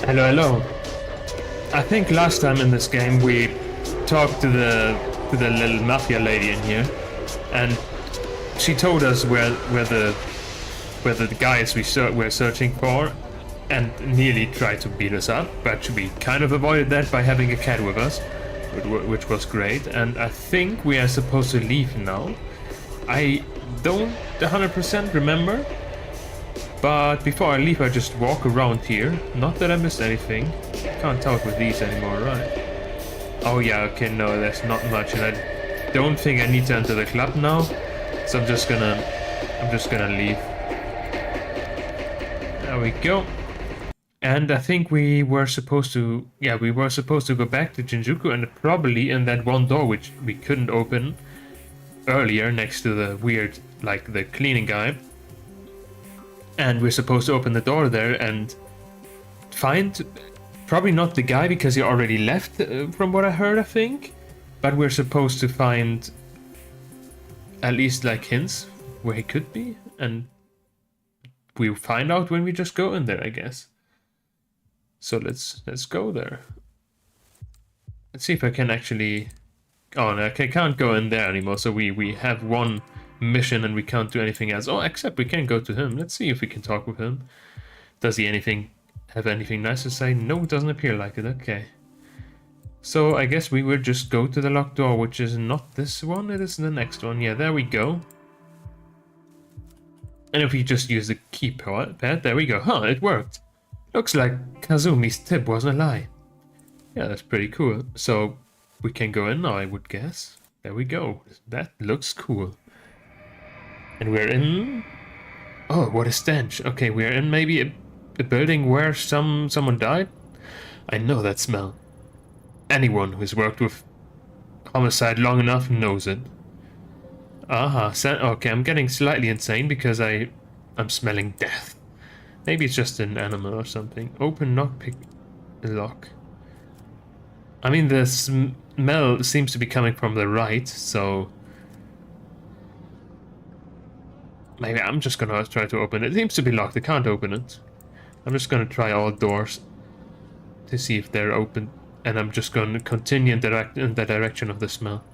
Hello, hello. I think last time in this game we talked to the little mafia lady in here, and she told us where the guys we're searching for, and nearly tried to beat us up, but we kind of avoided that by having a cat with us, which was great. And I think we are supposed to leave now. I don't 100% remember. But before I leave, I just walk around here. Not that I missed anything. Can't talk with these anymore, right? Oh yeah, okay, no, there's not much, and I don't think I need to enter the club now. So I'm just gonna leave. There we go. And I think we were supposed to, yeah, we were supposed to go back to Shinjuku, and probably in that one door which we couldn't open earlier next to the weird, like the cleaning guy. And we're supposed to open the door there and find, probably not the guy because he already left, from what I heard, I think. But we're supposed to find at least like hints where he could be, and we'll find out when we just go in there, I guess. So let's go there. Let's see if I can actually. Oh no, I can't go in there anymore. So we have one mission and we can't do anything else. Oh, except we can go to him. Let's see if we can talk with him. Does he have anything nice to say? No, it doesn't appear like it. Okay. So I guess we will just go to the locked door, which is not this one, it is the next one. Yeah, there we go. And if we just use the keypad, there we go. Huh, it worked. Looks like Kazumi's tip wasn't a lie. Yeah, that's pretty cool. So we can go in now, I would guess. There we go. That looks cool. And we're in... Oh, what a stench. Okay, we're in maybe a building where someone died? I know that smell. Anyone who's worked with homicide long enough knows it. Aha, okay, I'm getting slightly insane because I'm smelling death. Maybe it's just an animal or something. Open lockpick lock. I mean, the smell seems to be coming from the right, so... Maybe I'm just gonna try to open it. It seems to be locked, I can't open it. I'm just gonna try all doors to see if they're open. And I'm just gonna continue in the direction of the smell.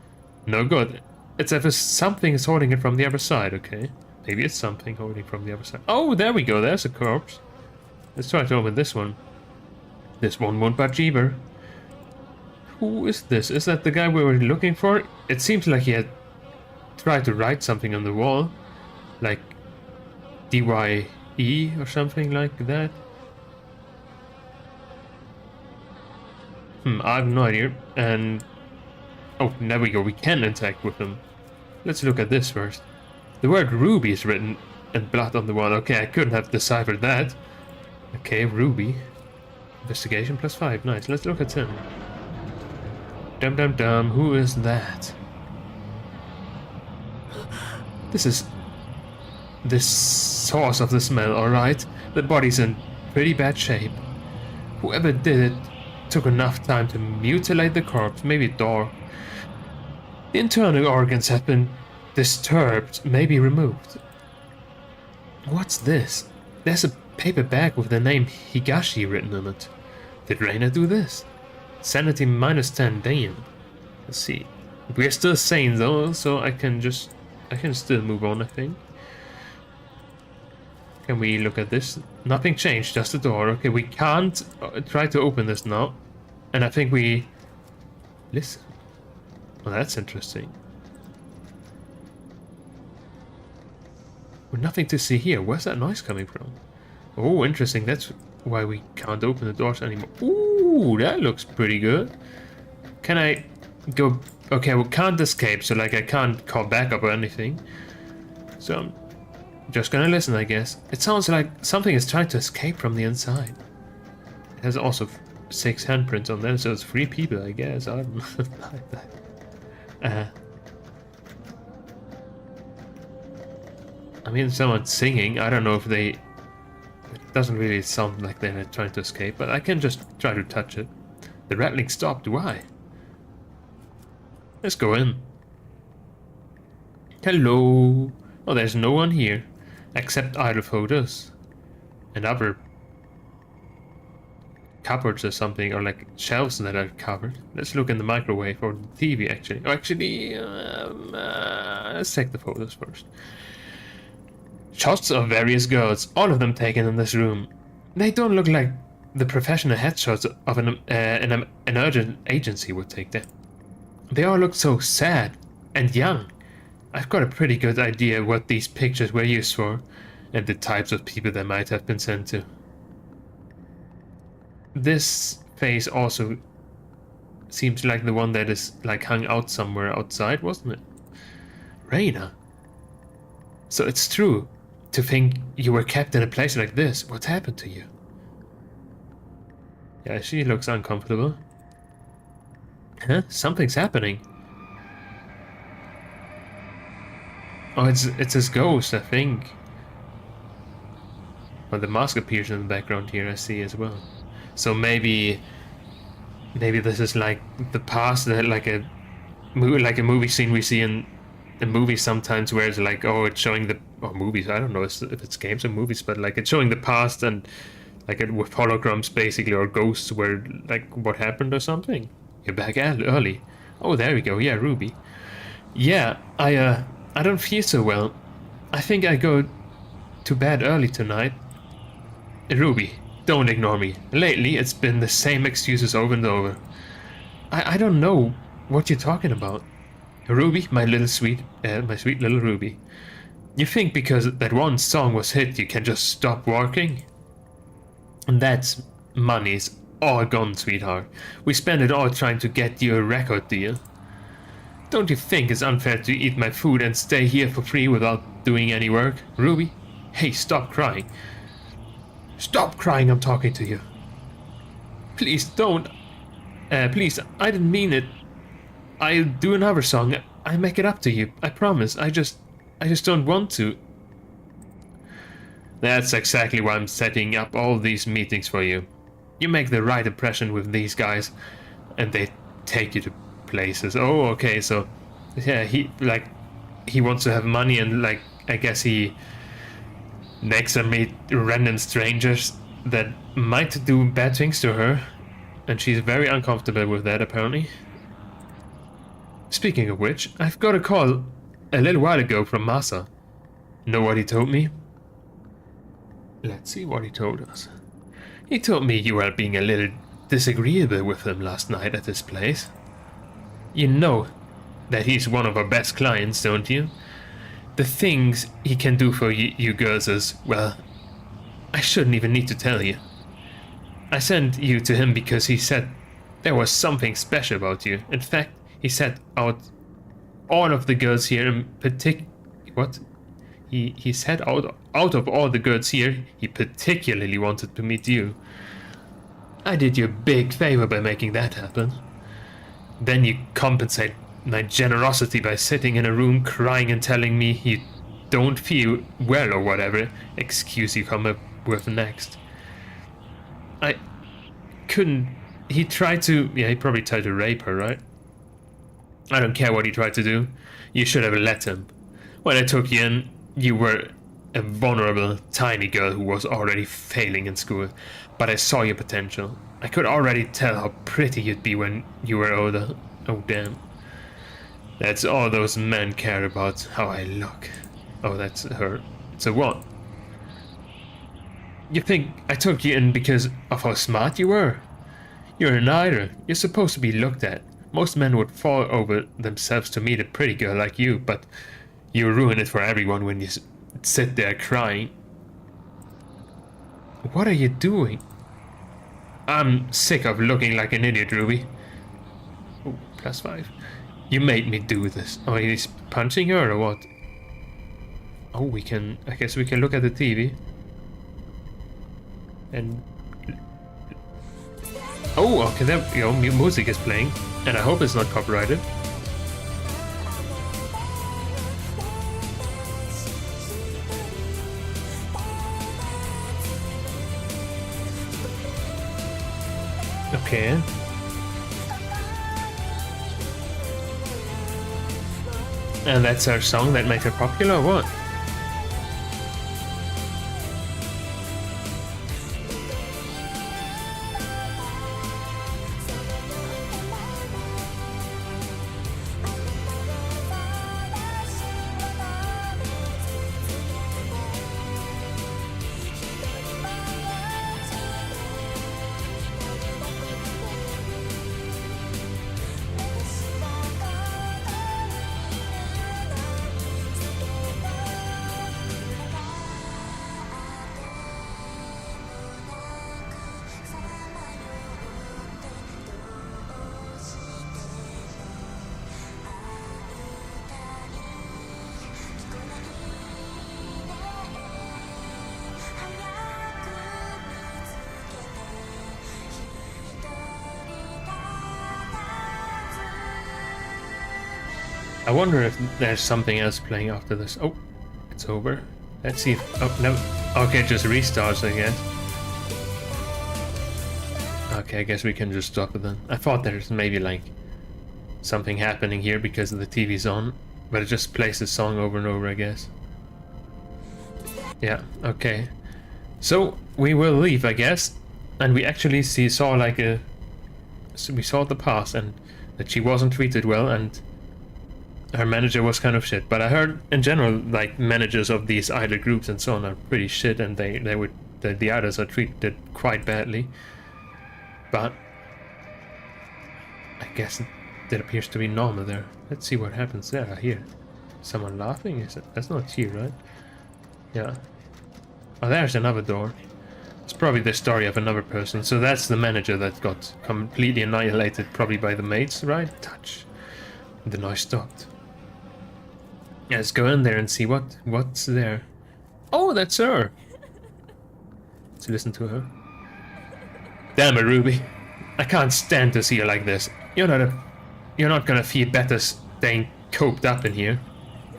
No good. It's as if something is holding it from the other side, okay. Maybe it's something holding from the other side. Oh, there we go, there's a corpse. Let's try to open this one. This one won't budge either. Who is this? Is that the guy we were looking for? It seems like he had tried to write something on the wall. Like DYE or something like that. I have no idea. And oh, there we go. We can interact with him. Let's look at this first. The word Ruby is written in blood on the wall. Okay, I couldn't have deciphered that. Okay, Ruby. Investigation +5. Nice. Let's look at him. Dum dum dum. Who is that? This source of the smell, alright? The body's in pretty bad shape. Whoever did it took enough time to mutilate the corpse, maybe a door. The internal organs have been disturbed, maybe removed. What's this? There's a paper bag with the name Higashi written on it. Did Reina do this? Sanity -10, damn. Let's see. We're still sane though, so I can still move on, I think. Can we look at this? Nothing changed, just the door. Okay, we can't try to open this now. And I think we... Listen. Well, that's interesting. Well, nothing to see here. Where's that noise coming from? Oh, interesting. That's why we can't open the doors anymore. Ooh, that looks pretty good. Can I go... Okay, we can't escape, so like I can't call backup or anything. So I'm just gonna listen, I guess. It sounds like something is trying to escape from the inside. It has also 6 handprints on them, so it's 3 people, I guess. I don't know like that. I mean, someone's singing. I don't know if they... It doesn't really sound like they're trying to escape, but I can just try to touch it. The rattling stopped. Why? Let's go in. Hello. Oh, there's no one here. Except idle photos. And other cupboards or something, or like shelves that are covered. Let's look in the microwave or the TV actually. Oh, actually, let's take the photos first. Shots of various girls, all of them taken in this room. They don't look like the professional headshots of an urgent agency would take them. They all look so sad and young. I've got a pretty good idea what these pictures were used for, and the types of people they might have been sent to. This face also seems like the one that is like hung out somewhere outside, wasn't it? Reina. So it's true to think you were kept in a place like this. What happened to you? Yeah, she looks uncomfortable. Huh? Something's happening. Oh, it's his ghost, I think. Oh, the mask appears in the background here, I see as well. So maybe this is like the past, like a movie scene we see in movies sometimes, where it's like, oh, it's showing the movies. I don't know if it's games or movies, but like it's showing the past and like with holograms basically, or ghosts, where like what happened or something. You're back early. Oh, there we go. Yeah, Ruby. Yeah, I don't feel so well. I think I go to bed early tonight. Ruby, don't ignore me. Lately, it's been the same excuses over and over. I don't know what you're talking about. Ruby, my sweet little Ruby. You think because that one song was hit, you can just stop working? And that's money's all gone, sweetheart. We spend it all trying to get you a record deal. Don't you think it's unfair to eat my food and stay here for free without doing any work? Ruby? Hey, stop crying. Stop crying, I'm talking to you. Please don't. Please, I didn't mean it. I'll do another song. I make it up to you. I promise. I just don't want to. That's exactly why I'm setting up all these meetings for you. You make the right impression with these guys, and they take you to places. Oh, okay, so yeah, he wants to have money, and like I guess he makes her meet random strangers that might do bad things to her, and she's very uncomfortable with that apparently. Speaking of which, I've got a call a little while ago from Masa. Know what he told me? Let's see what he told us. He told me you were being a little disagreeable with him last night at his place. You know that he's one of our best clients, don't you? The things he can do for you girls is, well, I shouldn't even need to tell you. I sent you to him because he said there was something special about you. In fact, he said out all of the girls here in particular. What? He said out of all the girls here, he particularly wanted to meet you. I did you a big favor by making that happen. Then you compensate my generosity by sitting in a room crying and telling me you don't feel well or whatever excuse you come up with next. I couldn't. He tried to. Yeah, he probably tried to rape her, right? I don't care what he tried to do. You should have let him. When I took you in, you were a vulnerable, tiny girl who was already failing in school. But I saw your potential. I could already tell how pretty you'd be when you were older. Oh, damn. That's all those men care about, how I look. Oh, that's her. So what? You think I took you in because of how smart you were? You're an idol. You're supposed to be looked at. Most men would fall over themselves to meet a pretty girl like you, but you ruin it for everyone when you sit there crying. What are you doing? I'm sick of looking like an idiot, Ruby. Oh, +5. You made me do this. Oh, he's punching her or what? Oh, I guess we can look at the TV. And... oh, okay, there we go. Music is playing. And I hope it's not copyrighted. Okay. And that's our song that made her popular, or what? I wonder if there's something else playing after this. Oh, it's over. Let's see if... Oh, no. Okay, it just restarts, I guess. Okay, I guess we can just stop it then. I thought there's maybe, like, something happening here because the TV's on. But it just plays the song over and over, I guess. Yeah, okay. So, we will leave, I guess. And we actually saw, like, a... So we saw the past, and that she wasn't treated well, and... her manager was kind of shit, but I heard in general, like, managers of these idol groups and so on are pretty shit, and the idols are treated quite badly. But I guess it appears to be normal there. Let's see what happens there. I hear someone laughing. Is it? That's not you, right? Yeah. Oh, there's another door. It's probably the story of another person. So that's the manager that got completely annihilated, probably by the mates, right? Touch. The noise stopped. Yeah, let's go in there and see what's there. Oh, that's her. Let's listen to her. Damn it, Ruby. I can't stand to see you like this. You're not gonna feel better staying coped up in here.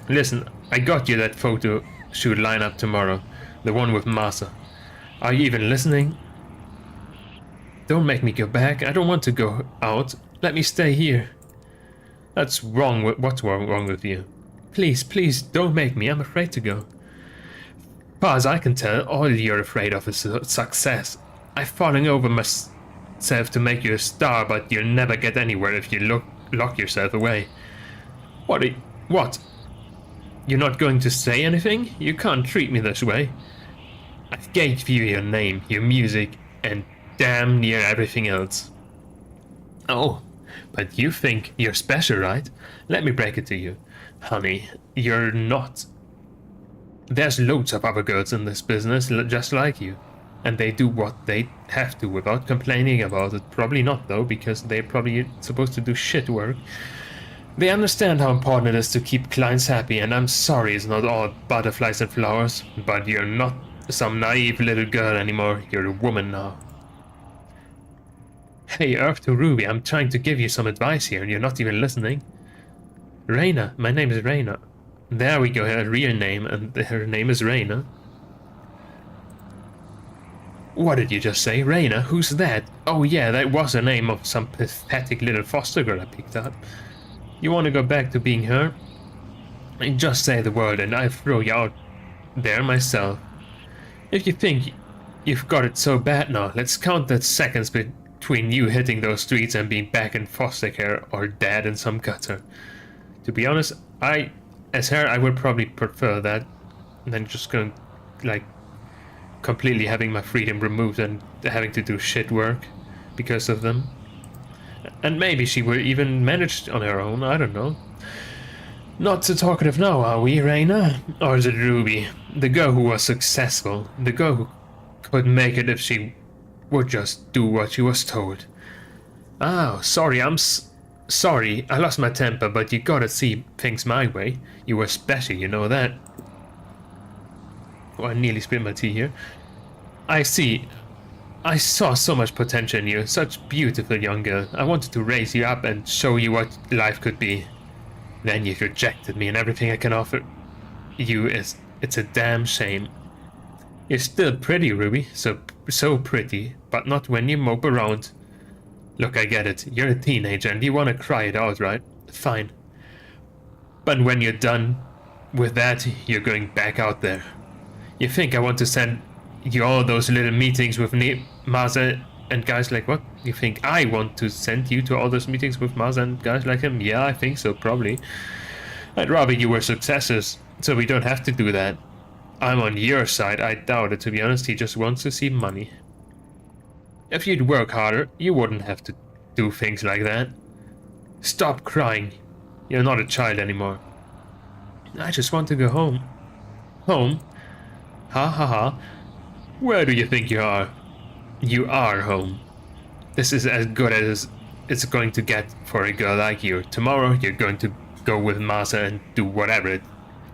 Listen, I got you that photo shoot lineup tomorrow. The one with Masa. Are you even listening? Don't make me go back. I don't want to go out. Let me stay here. What's wrong with you? Please, please, don't make me. I'm afraid to go. Far as I can tell, all you're afraid of is success. I'm falling over myself to make you a star, but you'll never get anywhere if you lock yourself away. What? You're not going to say anything? You can't treat me this way. I gave you your name, your music, and damn near everything else. Oh, but you think you're special, right? Let me break it to you. Honey, you're not. There's loads of other girls in this business just like you. And they do what they have to without complaining about it. Probably not, though, because they're probably supposed to do shit work. They understand how important it is to keep clients happy, and I'm sorry it's not all butterflies and flowers, but you're not some naive little girl anymore. You're a woman now. Hey, Earth to Ruby, I'm trying to give you some advice here, and you're not even listening. Reina, my name is Reina. There we go, her real name, and her name is Reina. What did you just say? Reina? Who's that? Oh yeah, that was the name of some pathetic little foster girl I picked up. You want to go back to being her? Just say the word and I'll throw you out there myself. If you think you've got it so bad now, let's count the seconds between you hitting those streets and being back in foster care or dead in some gutter. To be honest, as her, I would probably prefer that than just going, like, completely having my freedom removed and having to do shit work because of them. And maybe she would even manage on her own, I don't know. Not so talkative now, are we, Reina? Or is it Ruby? The girl who was successful. The girl who could make it if she would just do what she was told. Oh, sorry, sorry, I lost my temper, but you gotta see things my way. You were special, you know that. Oh, I nearly spilled my tea here. I see. I saw so much potential in you, such beautiful young girl. I wanted to raise you up and show you what life could be. Then you rejected me and everything I can offer you it's a damn shame. You're still pretty, Ruby, so pretty, but not when you mope around. Look, I get it. You're a teenager and you want to cry it out, right? Fine. But when you're done with that, you're going back out there. You think I want to send you all those little meetings with Maza and guys like what? You think I want to send you to all those meetings with Maza and guys like him? Yeah, I think so, probably. I'd rather you were successors, so we don't have to do that. I'm on your side. I doubt it, to be honest. He just wants to see money. If you'd work harder, you wouldn't have to do things like that. Stop crying. You're not a child anymore. I just want to go home. Home? Ha ha ha. Where do you think you are? You are home. This is as good as it's going to get for a girl like you. Tomorrow you're going to go with Masa and do whatever it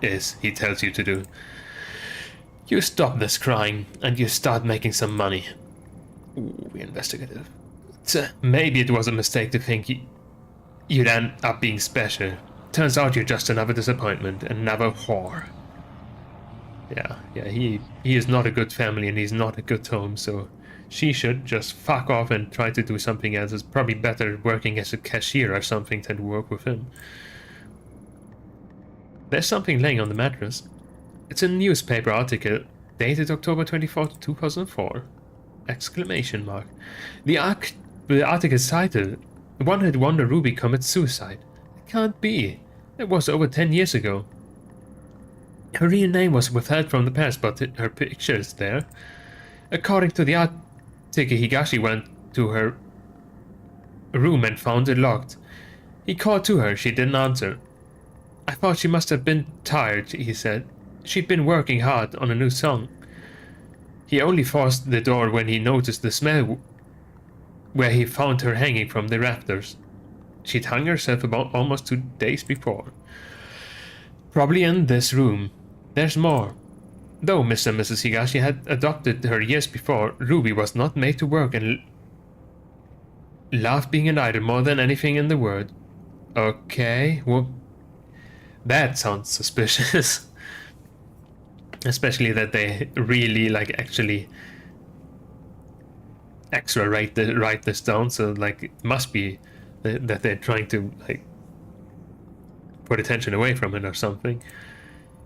is he tells you to do. You stop this crying and you start making some money. Ooh, investigative. Maybe it was a mistake to think you'd end up being special. Turns out you're just another disappointment, another whore. Yeah, he is not a good family and he's not a good home, so she should just fuck off and try to do something else. It's probably better working as a cashier or something than to work with him. There's something laying on the mattress. It's a newspaper article dated October 24th, 2004. Exclamation mark. The article's title, One Hit Wonder Ruby commits suicide. It can't be. It was over 10 years ago. Her real name was withheld from the past, but her picture is there. According to the article, Higashi went to her room and found it locked. He called to her. She didn't answer. I thought she must have been tired, he said. She'd been working hard on a new song. He only forced the door when he noticed the smell where he found her hanging from the rafters. She'd hung herself about almost 2 days before. Probably in this room. There's more. Though Mr. and Mrs. Higashi had adopted her years before, Ruby was not made to work and loved being an idol more than anything in the world. Okay, well, that sounds suspicious. Especially that they really, like, actually extra write this down, so, like, it must be that they're trying to, like, put attention away from it or something.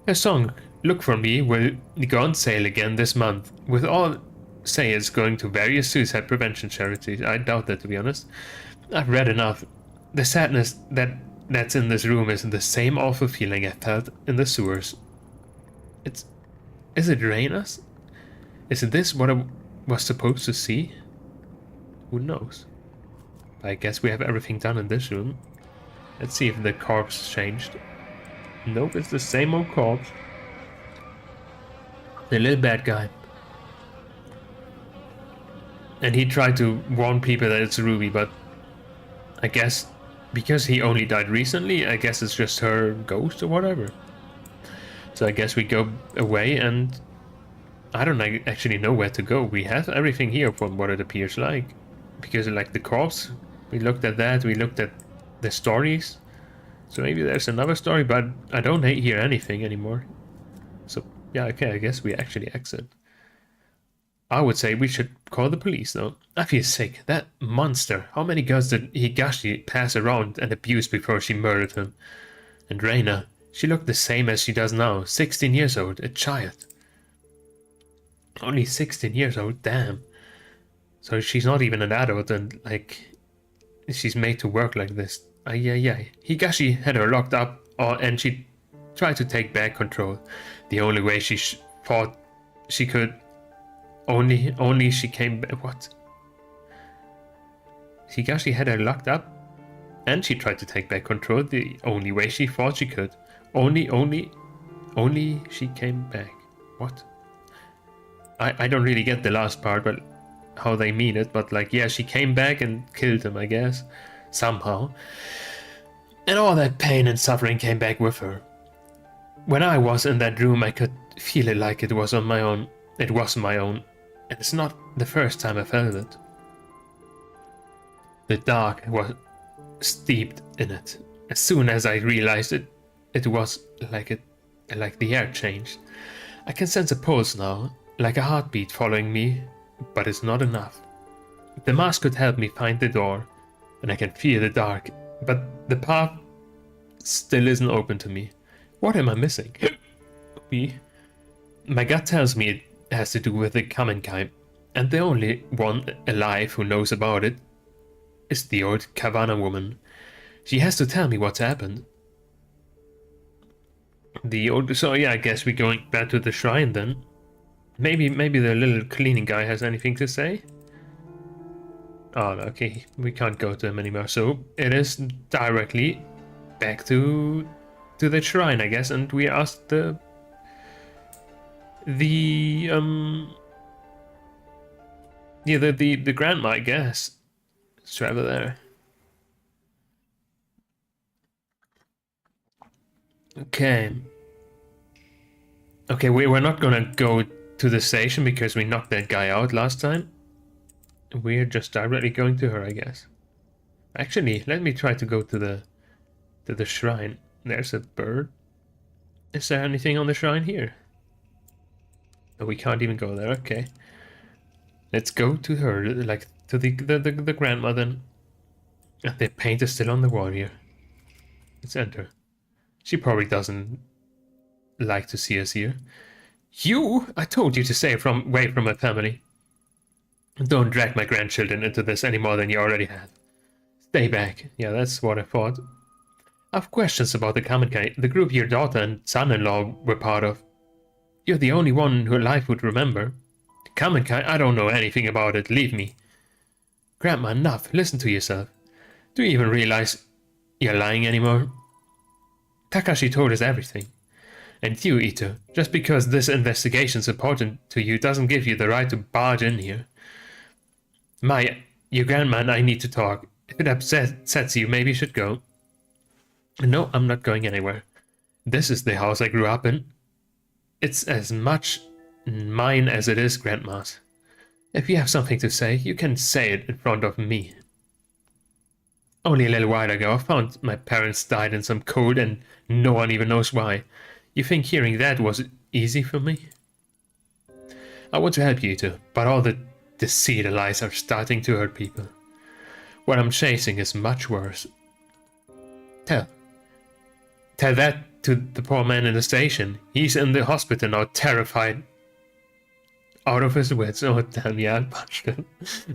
A song, Look For Me, will go on sale again this month, with all sales going to various suicide prevention charities. I doubt that, to be honest. I've read enough. The sadness that's in this room is the same awful feeling I felt in the sewers. Is it Reyna's? Is this what I was supposed to see? Who knows? I guess we have everything done in this room. Let's see if the corpse changed. Nope, it's the same old corpse. The little bad guy. And he tried to warn people that it's Ruby, but I guess because he only died recently, I guess it's just her ghost or whatever. So I guess we go away, and I don't actually know where to go. We have everything here from what it appears like. Because like the corpse, we looked at that, we looked at the stories. So maybe there's another story, but I don't hear anything anymore. So yeah, okay, I guess we actually exit. I would say we should call the police though. I feel sick. That monster. How many girls did Higashi pass around and abuse before she murdered him? And Reina, she looked the same as she does now. 16 years old, a child. Only 16 years old, damn. So she's not even an adult and, like, she's made to work like this. Ay. Higashi had her locked up and she tried to take back control. The only way she thought she could. Only she came back. What? Higashi had her locked up and she tried to take back control the only way she thought she could. Only she came back. What? I don't really get the last part, but how they mean it, but like, yeah, she came back and killed him, I guess, somehow. And all that pain and suffering came back with her. When I was in that room, I could feel it like it was on my own. It was my own, and it's not the first time I felt it. The dark was steeped in it. As soon as I realized it, it was like the air changed. I can sense a pulse now, like a heartbeat following me, but it's not enough. The mask could help me find the door, and I can feel the dark, but the path still isn't open to me. What am I missing? My gut tells me it has to do with the Kamenkai, and the only one alive who knows about it is the old Kavana woman. She has to tell me what's happened. So yeah, I guess we're going back to the shrine then. Maybe the little cleaning guy has anything to say? Oh, okay, we can't go to him anymore. So it is directly back to the shrine, I guess, and we asked the grandma, I guess. Let's travel there. Okay. Okay, we're not gonna go to the station because we knocked that guy out last time. We're just directly going to her, I guess. Actually, let me try to go to the shrine. There's a bird. Is there anything on the shrine here? Oh, we can't even go there. Okay. Let's go to her, like to the grandma then. The paint is still on the wall here. Let's enter. She probably doesn't like to see us here. You! I told you to stay away from my family. Don't drag my grandchildren into this any more than you already have. Stay back. Yeah, that's what I thought. I have questions about the Kamenkai, the group your daughter and son-in-law were part of. You're the only one who life would remember. Kamenkai, I don't know anything about it, leave me. Grandma, enough, listen to yourself. Do you even realize you're lying anymore? Takashi told us everything. And you, Ito, just because this investigation's important to you doesn't give you the right to barge in here. Your grandma and I need to talk. If it upsets you, maybe you should go. No, I'm not going anywhere. This is the house I grew up in. It's as much mine as it is Grandma's. If you have something to say, you can say it in front of me. Only a little while ago, I found my parents died in some cold and no one even knows why. You think hearing that was easy for me? I want to help you too, but all the deceit and lies are starting to hurt people. What I'm chasing is much worse. Tell that to the poor man in the station. He's in the hospital now, terrified. Out of his wits. Oh, damn, yeah, I punched him.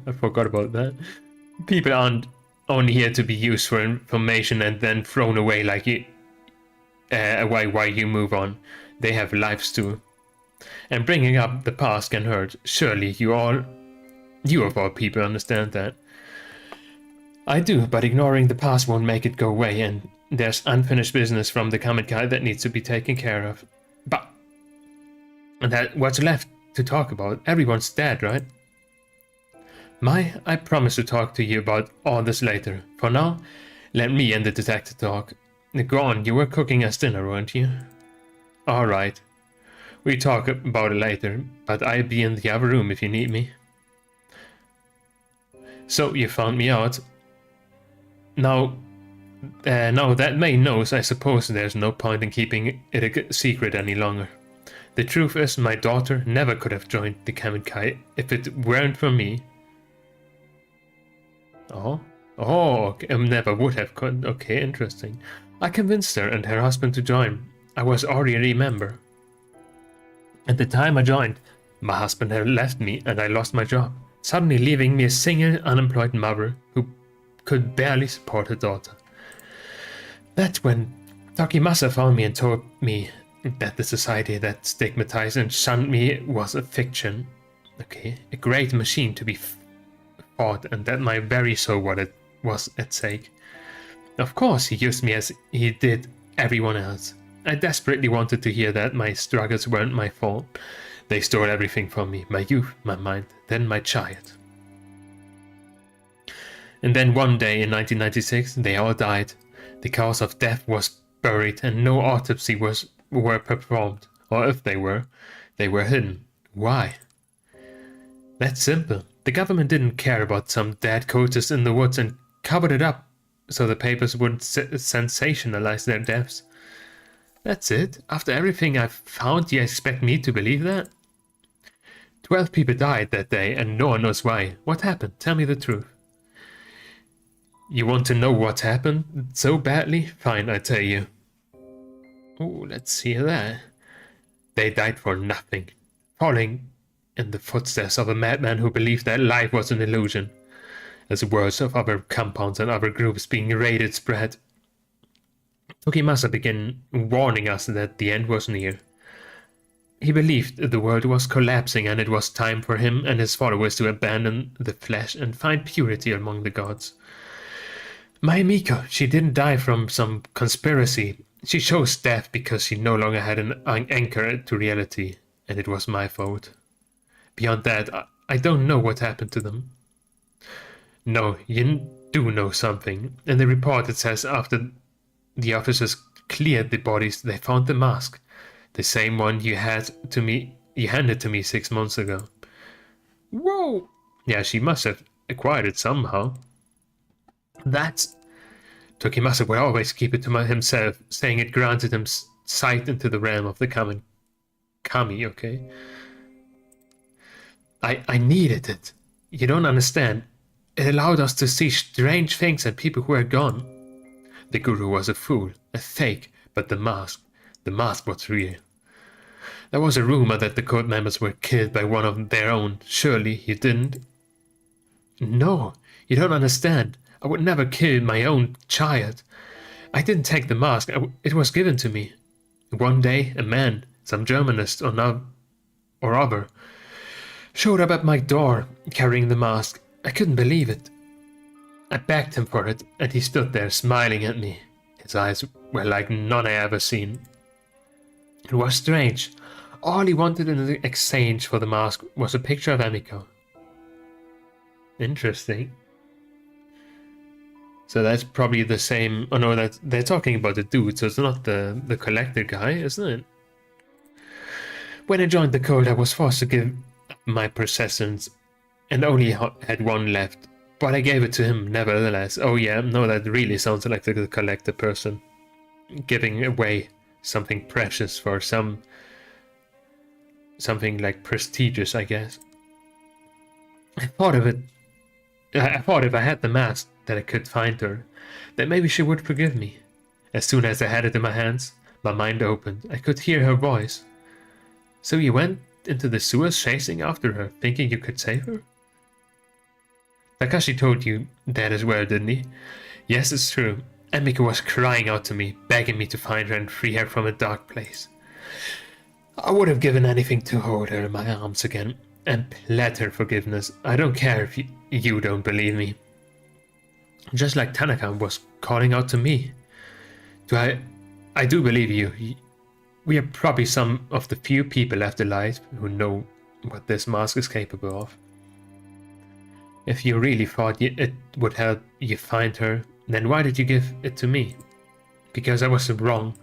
I forgot about that. People aren't only here to be used for information and then thrown away like you, while you move on. They have lives too. And bringing up the past can hurt. Surely you of all people understand that. I do, but ignoring the past won't make it go away, and there's unfinished business from the Kamenkai that needs to be taken care of. But what's left to talk about? Everyone's dead, right? I promise to talk to you about all this later. For now, let me and the detective talk. Go on, you were cooking us dinner, weren't you? Alright. We talk about it later, but I'll be in the other room if you need me. So, you found me out. Now that May knows, I suppose there's no point in keeping it a secret any longer. The truth is, my daughter never could have joined the Kamenkai if it weren't for me. Oh, okay, never would have. Okay, interesting. I convinced her and her husband to join. I was already a member. At the time I joined, my husband had left me and I lost my job, suddenly leaving me a single, unemployed mother who could barely support her daughter. That's when Tokimasa found me and told me that the society that stigmatized and shunned me was a fiction. Okay, a great machine to be fought, and that my very soul was at stake. Of course, he used me as he did everyone else. I desperately wanted to hear that my struggles weren't my fault. They stole everything from me, my youth, my mind, then my child. And then one day in 1996, they all died. The cause of death was buried and no autopsy were performed, or if they were hidden. Why? That's simple. The government didn't care about some dead cultists in the woods and covered it up so the papers wouldn't sensationalize their deaths. That's it? After everything I've found, you expect me to believe that? 12 people died that day and no one knows why. What happened? Tell me the truth. You want to know what happened so badly? Fine, I tell you. Oh, let's hear that. They died for nothing, falling in the footsteps of a madman who believed that life was an illusion. As words of other compounds and other groups being raided spread, Tokimasa began warning us that the end was near. He believed the world was collapsing and it was time for him and his followers to abandon the flesh and find purity among the gods. My Miko, she didn't die from some conspiracy. She chose death because she no longer had an anchor to reality, and it was my fault. Beyond that, I don't know what happened to them. No, you do know something. In the report it says after the officers cleared the bodies, they found the mask. The same one you handed to me 6 months ago. Whoa! Yeah, she must have acquired it somehow. That's Tokimasa would always keep it to himself, saying it granted him sight into the realm of the Kami, okay? I needed it. You don't understand. It allowed us to see strange things and people who are gone. The guru was a fool, a fake, but the mask was real. There was a rumor that the cult members were killed by one of their own. Surely you didn't? No, you don't understand. I would never kill my own child. I didn't take the mask. It was given to me. One day, a man, some Germanist or other, showed up at my door carrying the mask. I couldn't believe it. I begged him for it, and he stood there smiling at me. His eyes were like none I ever seen. It was strange. All he wanted in exchange for the mask was a picture of Emiko. Interesting. So that's probably the same. Oh no, they're talking about the dude, so it's not the collector guy, isn't it? When I joined the cult, I was forced to give up my possessions and only had one left. But I gave it to him nevertheless. Oh yeah, no, that really sounds like the collector person. Giving away something precious for something like prestigious, I guess. I thought if I had the mask, that I could find her, that maybe she would forgive me. As soon as I had it in my hands, my mind opened. I could hear her voice. So you went into the sewers chasing after her, thinking you could save her? Takashi told you that as well, didn't he? Yes, it's true. Emiko was crying out to me, begging me to find her and free her from a dark place. I would have given anything to hold her in my arms again and plead her forgiveness. I don't care if you don't believe me. Just like Tanaka was calling out to me. I do believe you. We are probably some of the few people left alive who know what this mask is capable of. If you really thought it would help you find her, then why did you give it to me? Because I was wrong.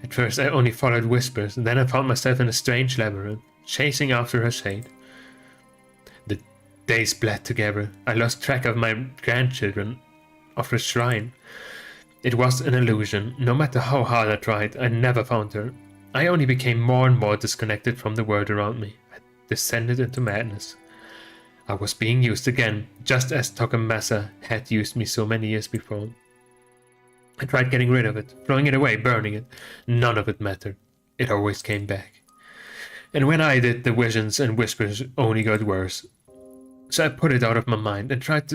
At first I only followed whispers, and then I found myself in a strange labyrinth, chasing after her shade. The days bled together. I lost track of my grandchildren, of her shrine. It was an illusion. No matter how hard I tried, I never found her. I only became more and more disconnected from the world around me. I descended into madness. I was being used again, just as Tokamasa had used me so many years before. I tried getting rid of it, throwing it away, burning it. None of it mattered. It always came back. And when I did, the visions and whispers only got worse. So I put it out of my mind and tried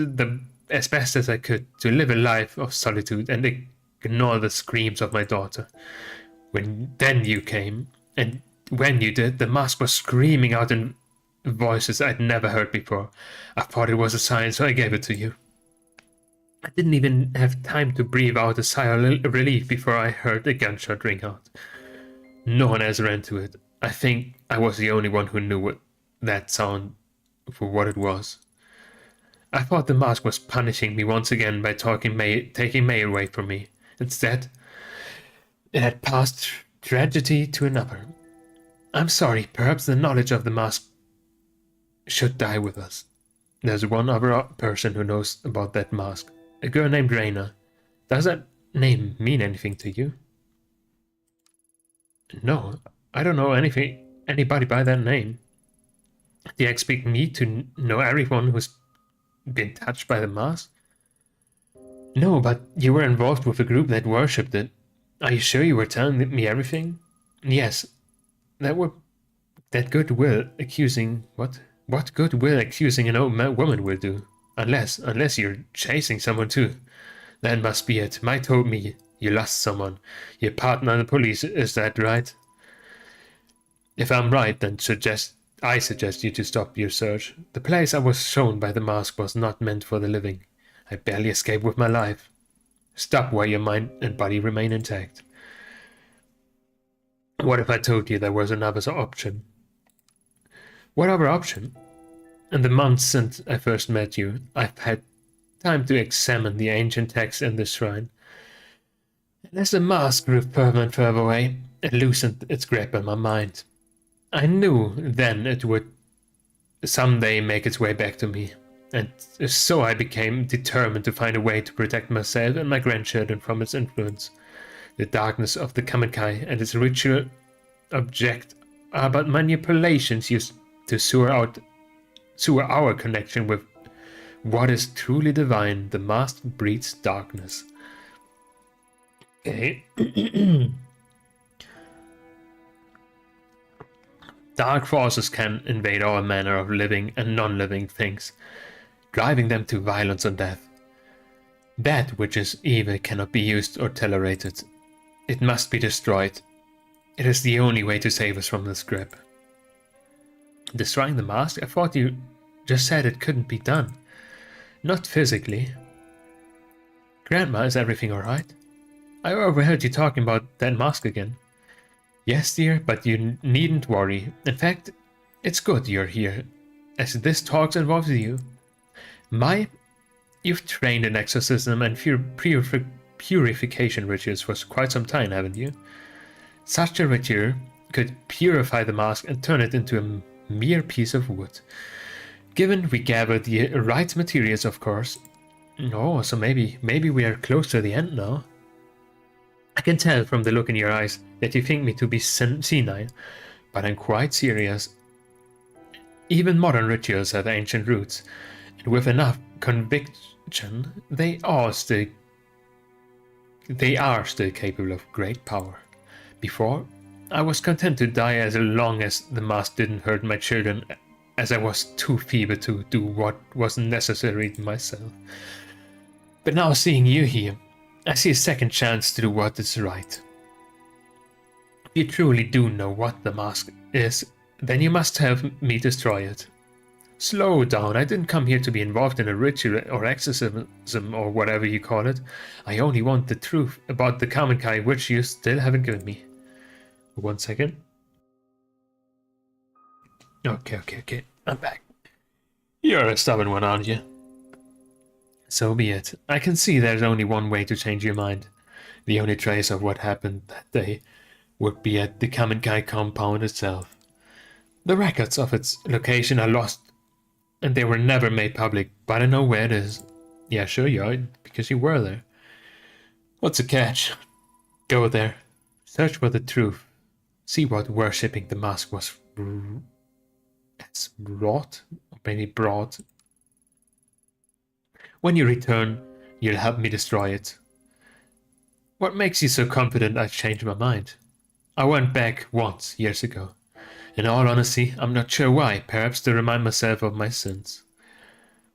as best as I could to live a life of solitude and ignore the screams of my daughter. Then you came, and when you did, the mask was screaming out in voices I'd never heard before. I thought it was a sign, so I gave it to you. I didn't even have time to breathe out a sigh of relief before I heard a gunshot ring out. No one else ran to it. I think I was the only one who knew that sound for what it was. I thought the mask was punishing me once again by taking May away from me. Instead, it had passed tragedy to another. I'm sorry, perhaps the knowledge of the mask should die with us. There's one other person who knows about that mask. A girl named Reina. Does that name mean anything to you? No, I don't know anybody by that name. Do you expect me to know everyone who's been touched by the mask? No, but you were involved with a group that worshipped it. Are you sure you were telling me everything? Yes. That goodwill accusing what? What goodwill accusing an old woman will do? Unless you're chasing someone too. That must be it. Mai told me you lost someone. Your partner in the police, is that right? If I'm right, then I suggest you to stop your search. The place I was shown by the mask was not meant for the living. I barely escaped with my life. Stop while your mind and body remain intact. What if I told you there was another option? What other option? In the months since I first met you, I've had time to examine the ancient texts in this shrine. And as the mask grew further and further away, it loosened its grip on my mind. I knew then it would someday make its way back to me. And so I became determined to find a way to protect myself and my grandchildren from its influence. The darkness of the Kamikai and its ritual object are but manipulations used to sewer our connection with what is truly divine. The mask breeds darkness. Okay. Dark forces can invade all manner of living and non-living things, driving them to violence and death. That which is evil cannot be used or tolerated. It must be destroyed. It is the only way to save us from this grip. Destroying the mask? I thought you just said it couldn't be done. Not physically. Grandma, is everything alright? I overheard you talking about that mask again. Yes, dear, but you needn't worry. In fact, it's good you're here, as this talk involves you. You've trained in exorcism and purification rituals for quite some time, haven't you? Such a ritual could purify the mask and turn it into a mere piece of wood. Given we gather the right materials, of course. Oh, so maybe we are close to the end now. I can tell from the look in your eyes that you think me to be senile, but I'm quite serious. Even modern rituals have ancient roots, and with enough conviction, they are still capable of great power. Before, I was content to die as long as the mask didn't hurt my children, as I was too feeble to do what was necessary to myself. But now seeing you here, I see a second chance to do what is right. If you truly do know what the mask is, then you must help me destroy it. Slow down, I didn't come here to be involved in a ritual or exorcism or whatever you call it. I only want the truth about the Kamenkai, which you still haven't given me. 1 second. Okay. I'm back. You're a stubborn one, aren't you? So be it. I can see there's only one way to change your mind. The only trace of what happened that day would be at the Kamenkai compound itself. The records of its location are lost, and they were never made public, but I know where it is. Yeah, sure you are, because you were there. What's the catch? Go there. Search for the truth. See what worshipping the mask was wrought, or maybe brought. When you return, you'll help me destroy it. What makes you so confident I've changed my mind? I went back once, years ago. In all honesty, I'm not sure why, perhaps to remind myself of my sins.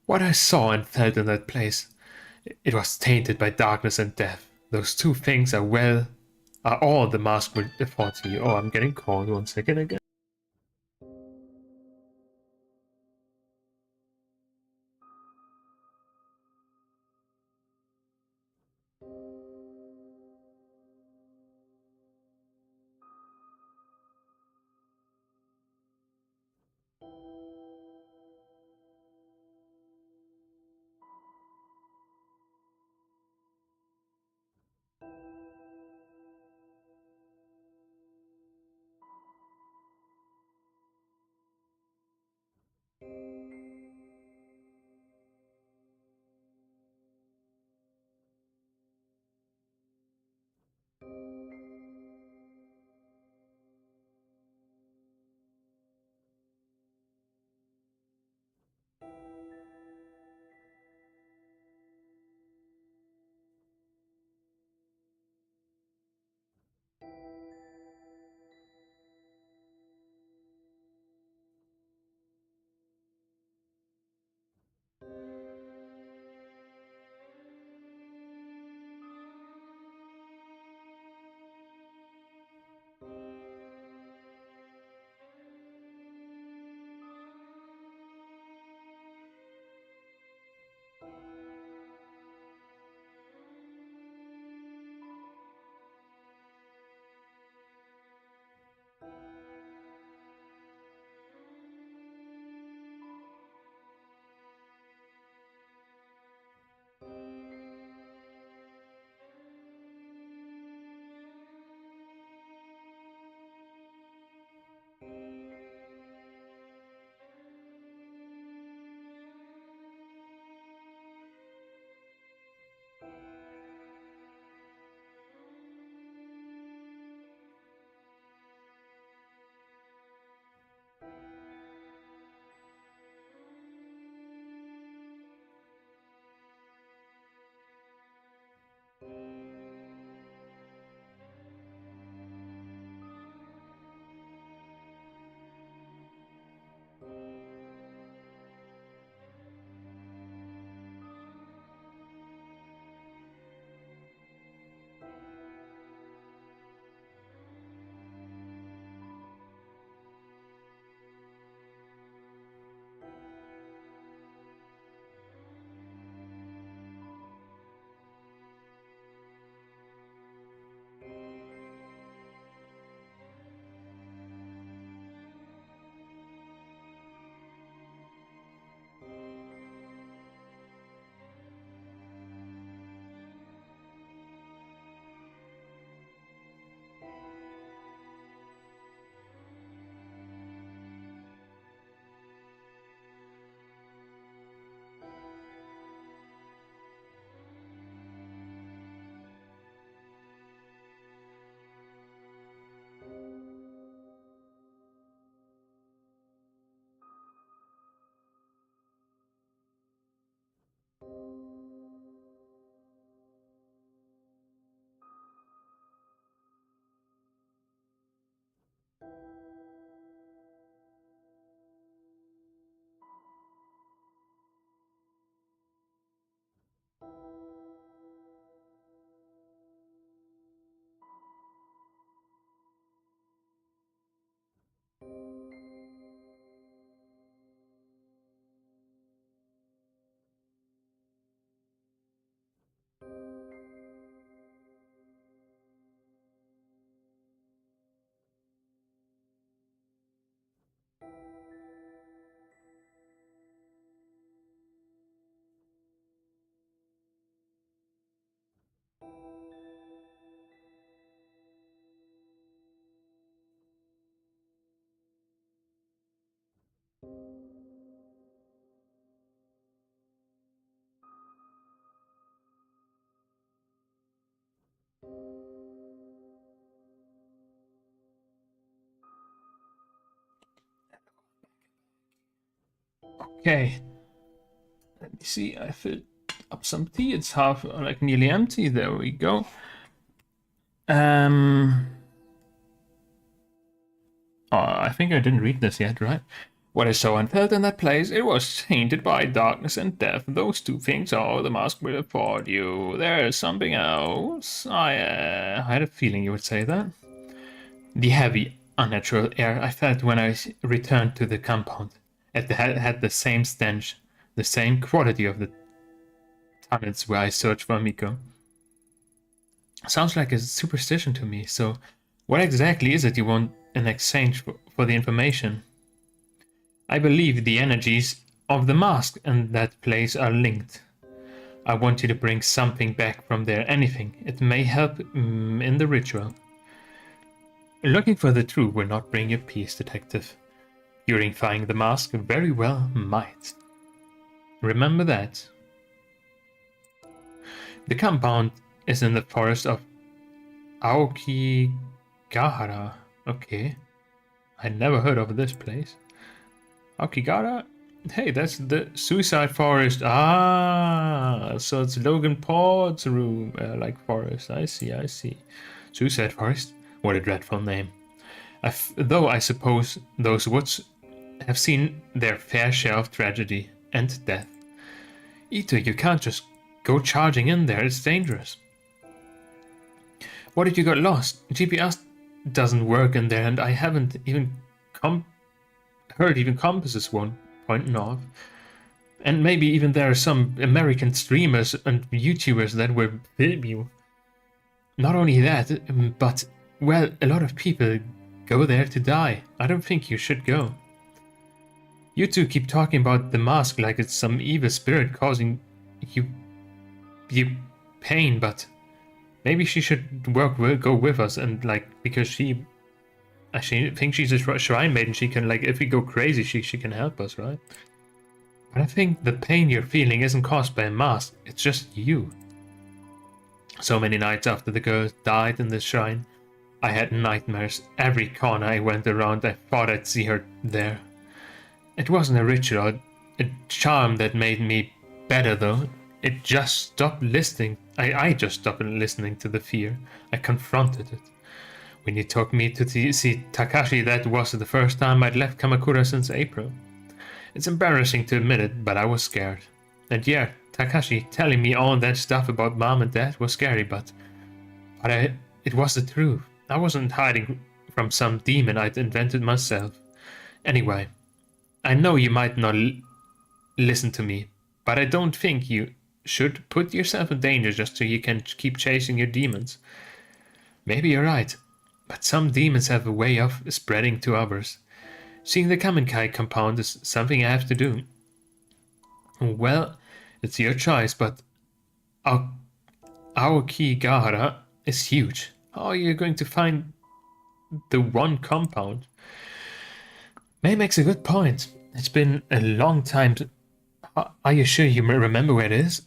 What I saw and felt in that place, it was tainted by darkness and death. Those two things are all the mask will afford to you. Oh, I'm getting called 1 second again. Okay, let me see. I filled up some tea. It's half, like nearly empty. There we go. Um. Oh, I think I didn't read this yet, right? What I saw and felt in that place, it was tainted by darkness and death. Those two things are the mask will afford you. There is something else. I had a feeling you would say that. The heavy, unnatural air I felt when I returned to the compound. It had the same stench, the same quality of the tunnels where I searched for Miko. Sounds like a superstition to me, so what exactly is it you want in exchange for the information? I believe the energies of the mask and that place are linked. I want you to bring something back from there, anything. It may help in the ritual. Looking for the truth will not bring you peace, detective. Purifying the mask very well might. Remember that. The compound is in the forest of Aokigahara. Okay. I never heard of this place. Aokigahara? Hey, that's the suicide forest. Ah, so it's Logan Paul's room, like forest. I see, I see. Suicide forest? What a dreadful name. Though I suppose those woods have seen their fair share of tragedy and death. Ito, you can't just go charging in there, it's dangerous. What if you got lost? GPS doesn't work in there, and I haven't even heard even compasses won't point north. And maybe even there are some American streamers and YouTubers that will film you. Not only that, but, well, a lot of people go there to die. I don't think you should go. You two keep talking about the mask like it's some evil spirit causing you pain, but maybe she should go with us, and like, because she thinks she's a shrine maiden, she can, like, if we go crazy, she can help us, right? But I think the pain you're feeling isn't caused by a mask, it's just you. So many nights after the girl died in the shrine, I had nightmares. Every corner I went around, I thought I'd see her there. It wasn't a ritual, a charm that made me better though. It just stopped listening. I just stopped listening to the fear. I confronted it. When you took me to see Takashi, that was the first time I'd left Kamakura since April. It's embarrassing to admit it, but I was scared. And yeah, Takashi telling me all that stuff about mom and dad was scary, but it was the truth. I wasn't hiding from some demon I'd invented myself. Anyway, I know you might not listen to me, but I don't think you should put yourself in danger just so you can keep chasing your demons. Maybe you're right, but some demons have a way of spreading to others. Seeing the Kamenkai compound is something I have to do. Well, it's your choice, but our, our Kigahara is huge. How are you going to find the one compound? May makes a good point. It's been a long time. Are you sure you remember where it is?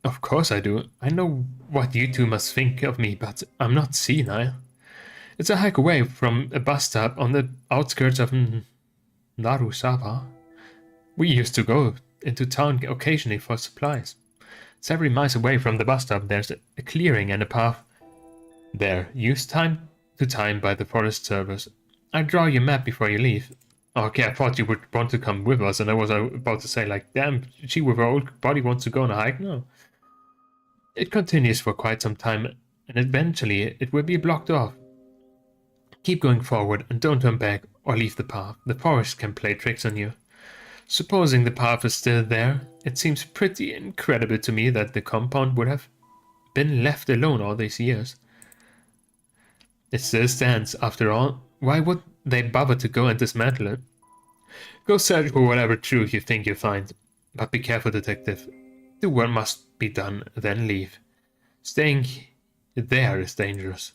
Of course I do. I know what you two must think of me, but I'm not senile. It's a hike away from a bus stop on the outskirts of Narusawa. We used to go into town occasionally for supplies. Several miles away from the bus stop, there's a clearing and a path there, used time to time by the forest service. I'll draw you a map before you leave. Okay, I thought you would want to come with us, and I was about to say, like, damn, she with her old body wants to go on a hike? No. It continues for quite some time, and eventually it will be blocked off. Keep going forward, and don't turn back or leave the path. The forest can play tricks on you. Supposing the path is still there, it seems pretty incredible to me that the compound would have been left alone all these years. It still stands, after all. Why would they bother to go and dismantle it? Go search for whatever truth you think you find. But be careful, detective. Do what must be done, then leave. Staying there is dangerous.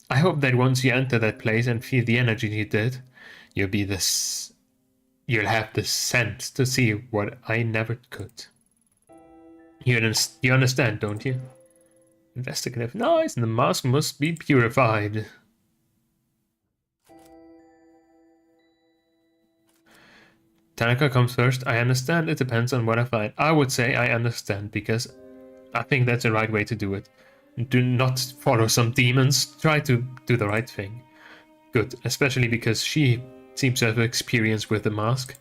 I hope that once you enter that place and feel the energy you did, you'll have the sense to see what I never could. You understand, don't you? Investigative. Nice, and the mask must be purified. Tanaka comes first. I understand. It depends on what I find. I would say I understand because I think that's the right way to do it. Do not follow some demons. Try to do the right thing. Good, especially because she seems to have experience with the mask.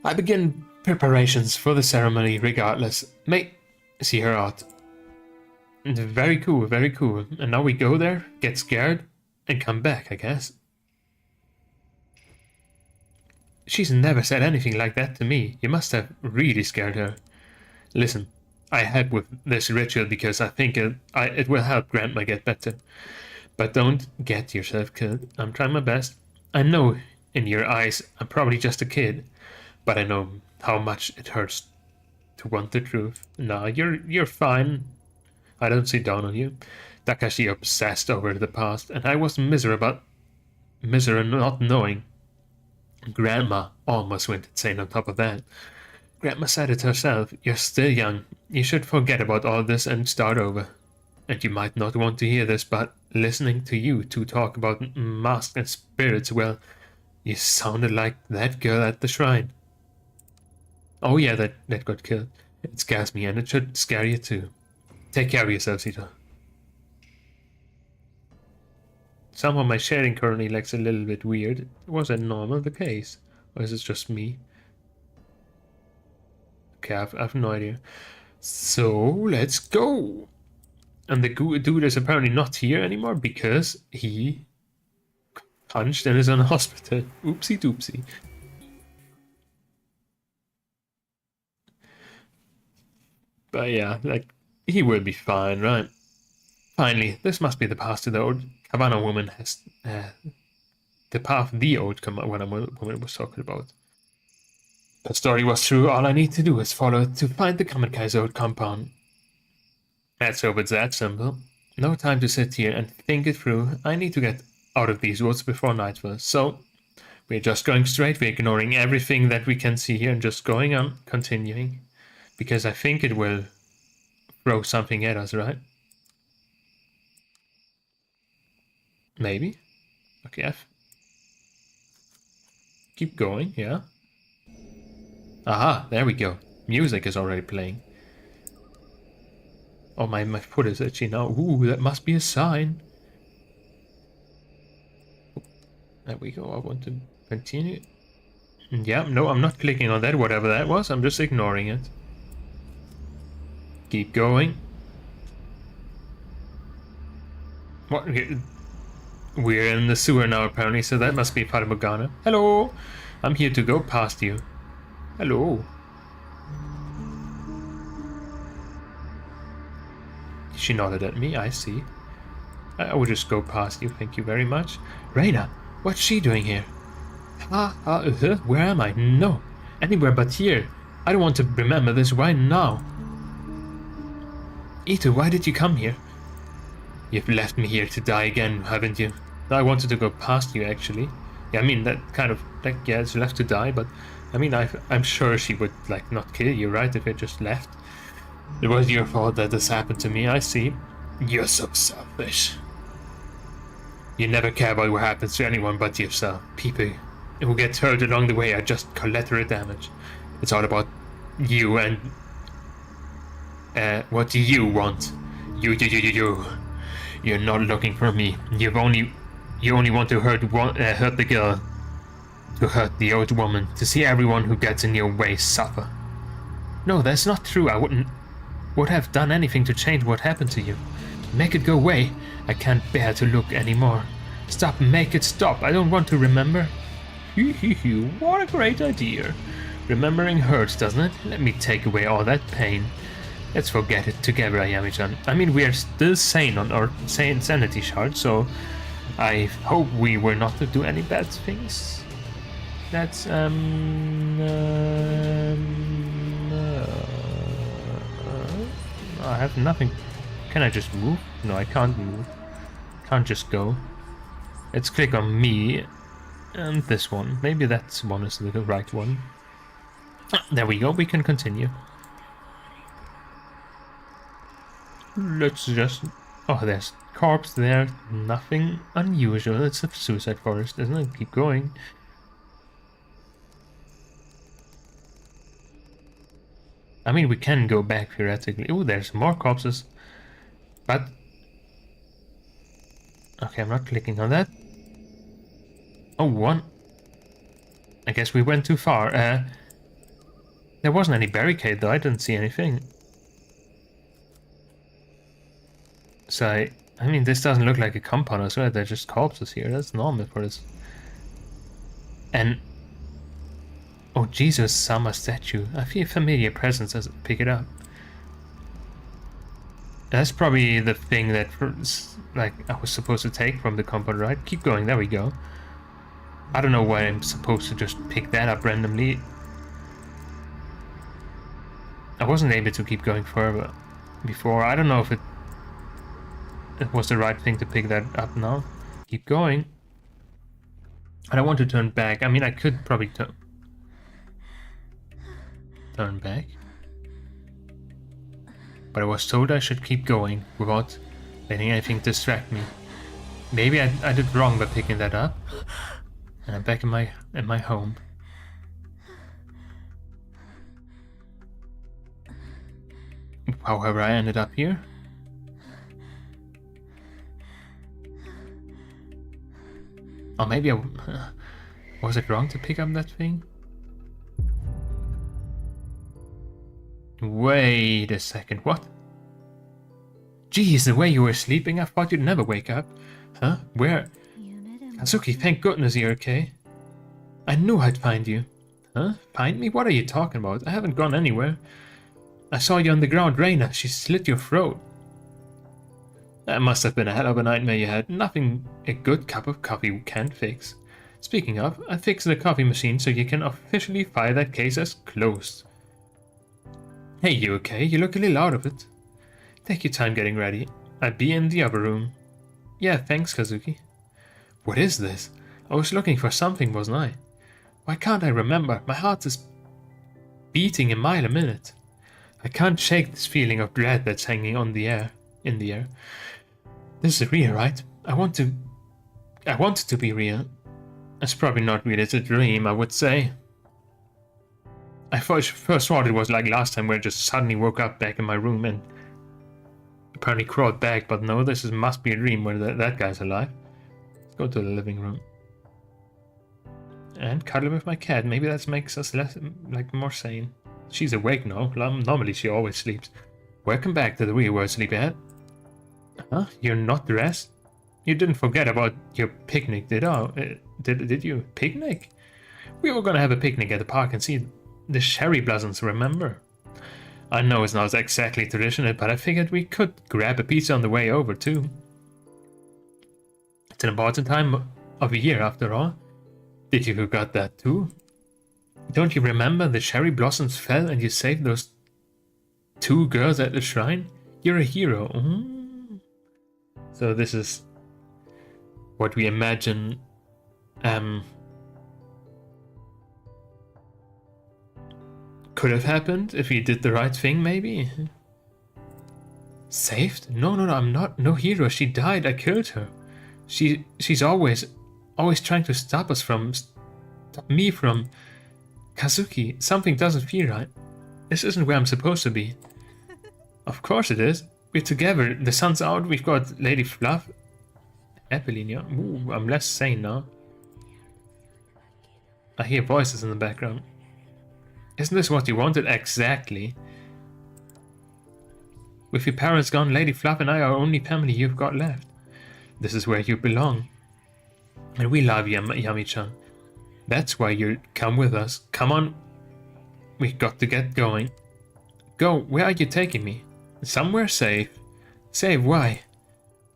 I begin preparations for the ceremony regardless. May see her out. Very cool, very cool. And now we go there, get scared, and come back, I guess. She's never said anything like that to me. You must have really scared her. Listen, I help with this ritual because I think it will help Grandma get better. But don't get yourself killed. I'm trying my best. I know in your eyes I'm probably just a kid, but I know how much it hurts to want the truth. Nah, you're fine. I don't see down on you. Takashi obsessed over the past, and I was miserable not knowing. Grandma almost went insane on top of that. Grandma said it herself. You're still young. You should forget about all this and start over. And you might not want to hear this, but listening to you two talk about masks and spirits, well, you sounded like that girl at the shrine. Oh yeah, that got killed. It scares me, and it should scare you too. Take care of yourself, Sita. Somehow my sharing currently looks a little bit weird. Was that normal the case? Or is it just me? Okay, I've no idea. So, let's go! And the dude is apparently not here anymore because he punched and is in a hospital. Oopsie doopsie. But yeah, like, he will be fine, right? Finally, this must be the path to the old Havana woman has... the path the old Havana woman was talking about. The story was true. All I need to do is follow it to find the Kamenkai's old compound. Let's hope it's that simple. No time to sit here and think it through. I need to get out of these woods before nightfall. So, we're just going straight. We're ignoring everything that we can see here and just going on, continuing. Because I think it will throw something at us, right? Maybe. Okay, keep going, yeah. Aha, there we go. music is already playing. Oh, my foot is itchy now. Ooh, that must be a sign. There we go. I want to continue. Yeah, no, I'm not clicking on that, whatever that was. I'm just ignoring it. Keep going. What? We're in the sewer now, apparently, so that must be Fata Morgana. Hello! I'm here to go past you. Hello. She nodded at me, I see. I will just go past you, thank you very much. Reina, what's she doing here? Where am I? No, anywhere but here. I don't want to remember this right now. Ito, why did you come here? You've left me here to die again, haven't you? I wanted to go past you, actually. Yeah, I mean, that kind of, like, yeah, it's left to die, but, I mean, I'm sure she would, like, not kill you, right, if it just left. It was your fault that this happened to me, I see. You're so selfish. You never care about what happens to anyone but yourself. People who get hurt along the way are just collateral damage. It's all about you and... what do you want? You. You're not looking for me. You only want to hurt the girl. To hurt the old woman. To see everyone who gets in your way suffer. No, that's not true. I would have done anything to change what happened to you. Make it go away. I can't bear to look anymore. Stop, make it stop. I don't want to remember. What a great idea. Remembering hurts, doesn't it? Let me take away all that pain. Let's forget it together, Ayami-chan. I mean, we are still sane on our sanity shard, so I hope we were not to do any bad things. That's, I have nothing. Can I just move? No, I can't move. Can't just go. Let's click on me and this one. Maybe that one is the right one. There we go, we can continue. Let's just... Oh, there's corpse there. Nothing unusual. It's a suicide forest, isn't it? Keep going. I mean, we can go back theoretically. Oh, there's more corpses. But... Okay, I'm not clicking on that. Oh, one. I guess we went too far. There wasn't any barricade, though. I didn't see anything. So, I mean, this doesn't look like a compound as well. They're just corpses here. That's normal for this. And... Oh, Jesus, Sama statue. I feel a familiar presence as I pick it up. That's probably the thing that, like, I was supposed to take from the compound, right? Keep going, there we go. I don't know why I'm supposed to just pick that up randomly. I wasn't able to keep going further before. I don't know if it was the right thing to pick that up now. Keep going. I don't want to turn back. I mean, I could probably turn back. But I was told I should keep going without letting anything distract me. Maybe I did wrong by picking that up. And I'm back in my home. However, I ended up here. Or maybe was it wrong to pick up that thing? Wait a second, what? Geez, the way you were sleeping, I thought you'd never wake up. Huh? Where? Kazuki, thank goodness you're okay. I knew I'd find you. Huh? Find me? What are you talking about? I haven't gone anywhere. I saw you on the ground, Reina. She slit your throat. That must have been a hell of a nightmare you had. Nothing a good cup of coffee can't fix. Speaking of, I fixed the coffee machine so you can officially file that case as closed. Hey, you okay? You look a little out of it. Take your time getting ready. I'll be in the other room. Yeah, thanks, Kazuki. What is this? I was looking for something, wasn't I? Why can't I remember? My heart is beating a mile a minute. I can't shake this feeling of dread that's hanging in the air. This is real, right? I want it to be real. It's probably not real, it's a dream, I would say. I first thought it was like last time where I just suddenly woke up back in my room and apparently crawled back, but no, must be a dream where that guy's alive. Let's go to the living room. And cuddle with my cat. Maybe that makes us less, like, more sane. She's awake now. Normally she always sleeps. Welcome back to the real world, sleepyhead. Huh? You're not dressed? You didn't forget about your picnic, did you? Picnic? We were gonna have a picnic at the park and see the cherry blossoms, remember? I know it's not exactly traditional, but I figured we could grab a pizza on the way over too. It's an important time of year after all. Did you forget that too? Don't you remember the cherry blossoms fell and you saved those 2 girls at the shrine? You're a hero. So this is what we imagine could have happened if he did the right thing, maybe? Saved? No, I'm not no hero. She died. I killed her. She's always trying to stop me from Kazuki. Something doesn't feel right. This isn't where I'm supposed to be. Of course it is. We're together. The sun's out. We've got Lady Fluff. Evelina. Ooh, I'm less sane now. I hear voices in the background. Isn't this what you wanted? Exactly. With your parents gone, Lady Fluff and I are the only family you've got left. This is where you belong. And we love you, Yami-chan. That's why you come with us. Come on. We've got to get going. Go. Where are you taking me? Somewhere safe. Safe? Why?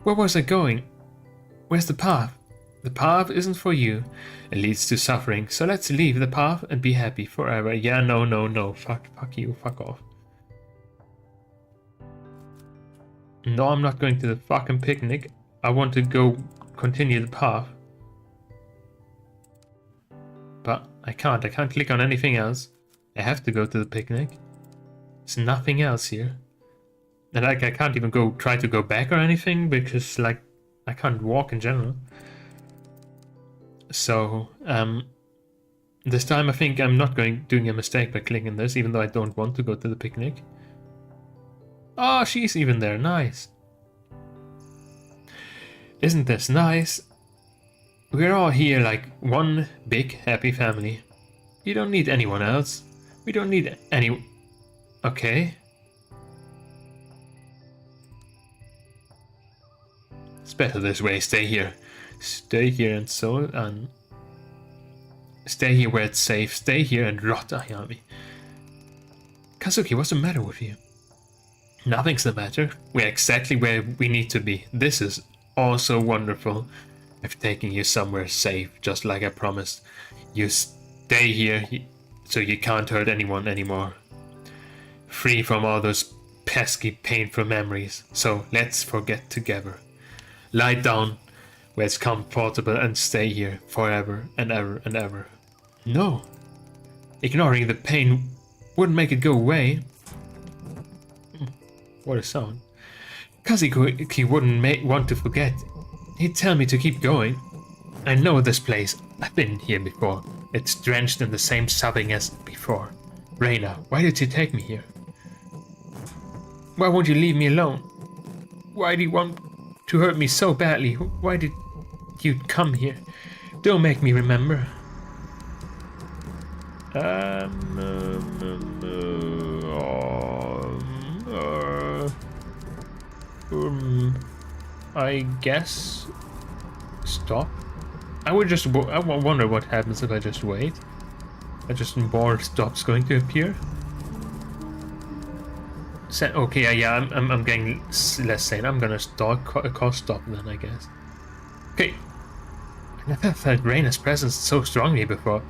Where was I going? Where's the path? The path isn't for you. It leads to suffering. So let's leave the path and be happy forever. Yeah, no. Fuck you. Fuck off. No, I'm not going to the fucking picnic. I want to go continue the path. But I can't. I can't click on anything else. I have to go to the picnic. There's nothing else here. And like, I can't even try to go back or anything because, like, I can't walk in general. So, this time I think I'm not doing a mistake by clicking this, even though I don't want to go to the picnic. Oh, she's even there. Nice. Isn't this nice? We're all here like one big happy family. You don't need anyone else. We don't need any... Okay. It's better this way. Stay here. Stay here and stay here where it's safe. Stay here and rot, Ayami. Kazuki, what's the matter with you? Nothing's the matter. We're exactly where we need to be. This is also wonderful. I've taken you somewhere safe, just like I promised. You stay here so you can't hurt anyone anymore. Free from all those pesky, painful memories. So let's forget together. Lie down where it's comfortable and stay here forever and ever and ever. No. Ignoring the pain wouldn't make it go away. What a sound. Kazuki wouldn't want to forget. He'd tell me to keep going. I know this place. I've been here before. It's drenched in the same sobbing as before. Reina, why did you take me here? Why won't you leave me alone? Why do you want to hurt me so badly? Why did you come here? Don't make me remember. I guess stop. I wonder what happens if I just wait. More stops going to appear. Okay, yeah, I'm getting less sane. I'm gonna call stop then, I guess. Okay. I never felt Reina's presence so strongly before.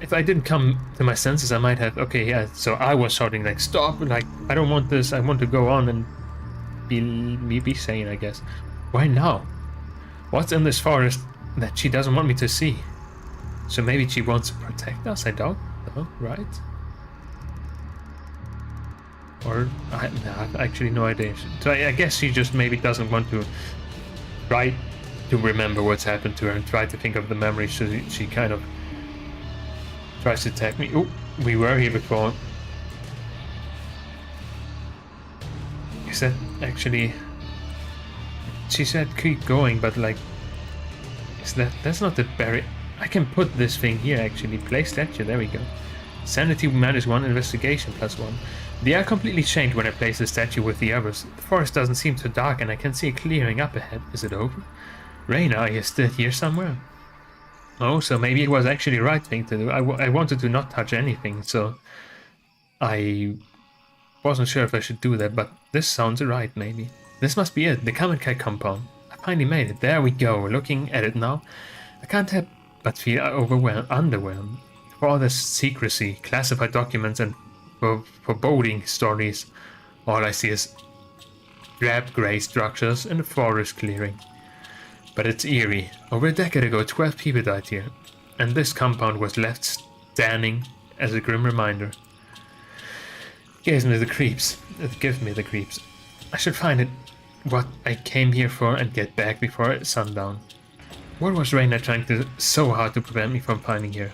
If I didn't come to my senses, I might have. Okay, yeah. So I was shouting like, "Stop!" Like, I don't want this. I want to go on and be sane, I guess. Why now? What's in this forest that she doesn't want me to see? So maybe she wants to protect us. I don't know, right? Or I have actually no idea. So I guess she just maybe doesn't want to try to remember what's happened to her and try to think of the memories. So she kind of tries to attack me. Oh, we were here before. Is that actually... She said keep going, but like... Is that's not the barrier. I can put this thing here actually. Place statue, there we go. Sanity -1, investigation +1. The air completely changed when I placed the statue with the others. The forest doesn't seem so dark and I can see a clearing up ahead. Is it over? Raina, are you still here somewhere? Oh, so maybe it was actually the right thing to do. I wanted to not touch anything, so I wasn't sure if I should do that, but this sounds right, maybe. This must be it, the Common Cat compound. I finally made it. There we go. Looking at it now, I can't help but feel underwhelmed. For all this secrecy, classified documents, and foreboding stories, all I see is drab grey structures and a forest clearing. But it's eerie. Over a decade ago, 12 people died here, and this compound was left standing as a grim reminder. It gives me the creeps. I should find it, what I came here for, and get back before sundown. What was Raina trying so hard to prevent me from finding here?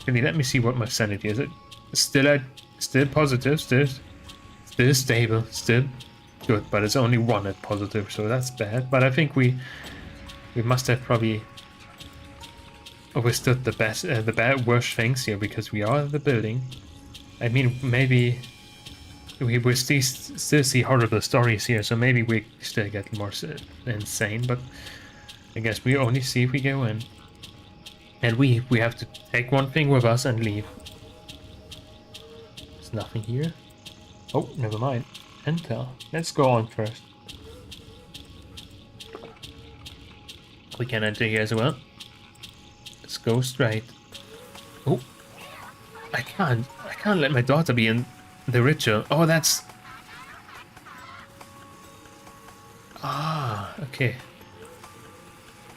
Really, let me see what my sanity is. It still positive, still stable, still good, but it's only 1 at positive, so that's bad. But I think we must have probably overstood the worst things here, because we are in the building. I mean, maybe we will still see horrible stories here, so maybe we still get more insane, but I guess we only see if we go in. And we have to take one thing with us and leave. There's nothing here. Oh, never mind. Enter. Let's go on first. We can enter here as well. Let's go straight. Oh, I can't let my daughter be in the ritual. Oh, that's... Ah, okay.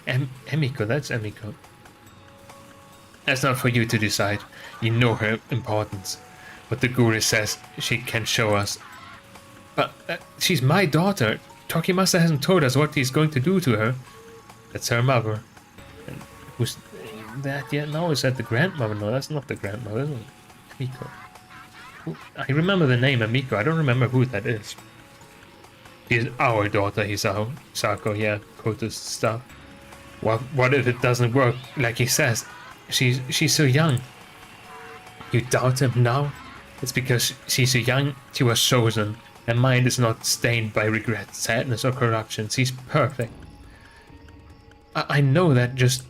Emiko, that's Emiko. That's not for you to decide. You know her importance. What the guru says she can show us. But she's my daughter. Tokimasa hasn't told us what he's going to do to her. That's her mother. And who's that yet? No, is that the grandmother? No, that's not the grandmother, is it? Miko. I remember the name Amiko. I don't remember who that is. She's our daughter, Hisao. Sako, yeah, Kota's stuff. What if it doesn't work like he says? She's so young. You doubt him now? It's because she's so young, she was chosen. Her mind is not stained by regret, sadness, or corruption. She's perfect. I know that, just...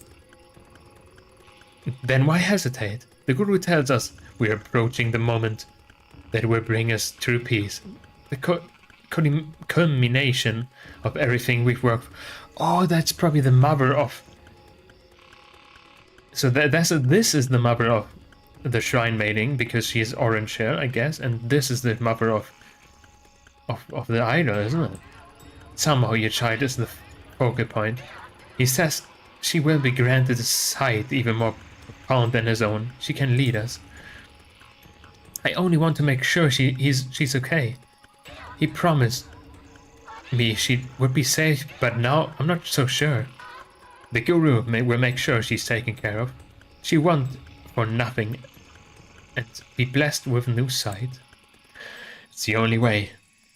Then why hesitate? The Guru tells us we're approaching the moment that will bring us true peace. The culmination of everything we've worked for. Oh, that's probably the mother of... So this is the mother of the shrine maiden, because she has orange hair, I guess, and this is the mother of the idol, isn't it? Somehow your child is the focal point. He says she will be granted a sight even more profound than his own. She can lead us. I only want to make sure she's okay. He promised me she would be safe, but now I'm not so sure. The Guru will make sure she's taken care of. She wants for nothing and be blessed with new sight. It's the only way.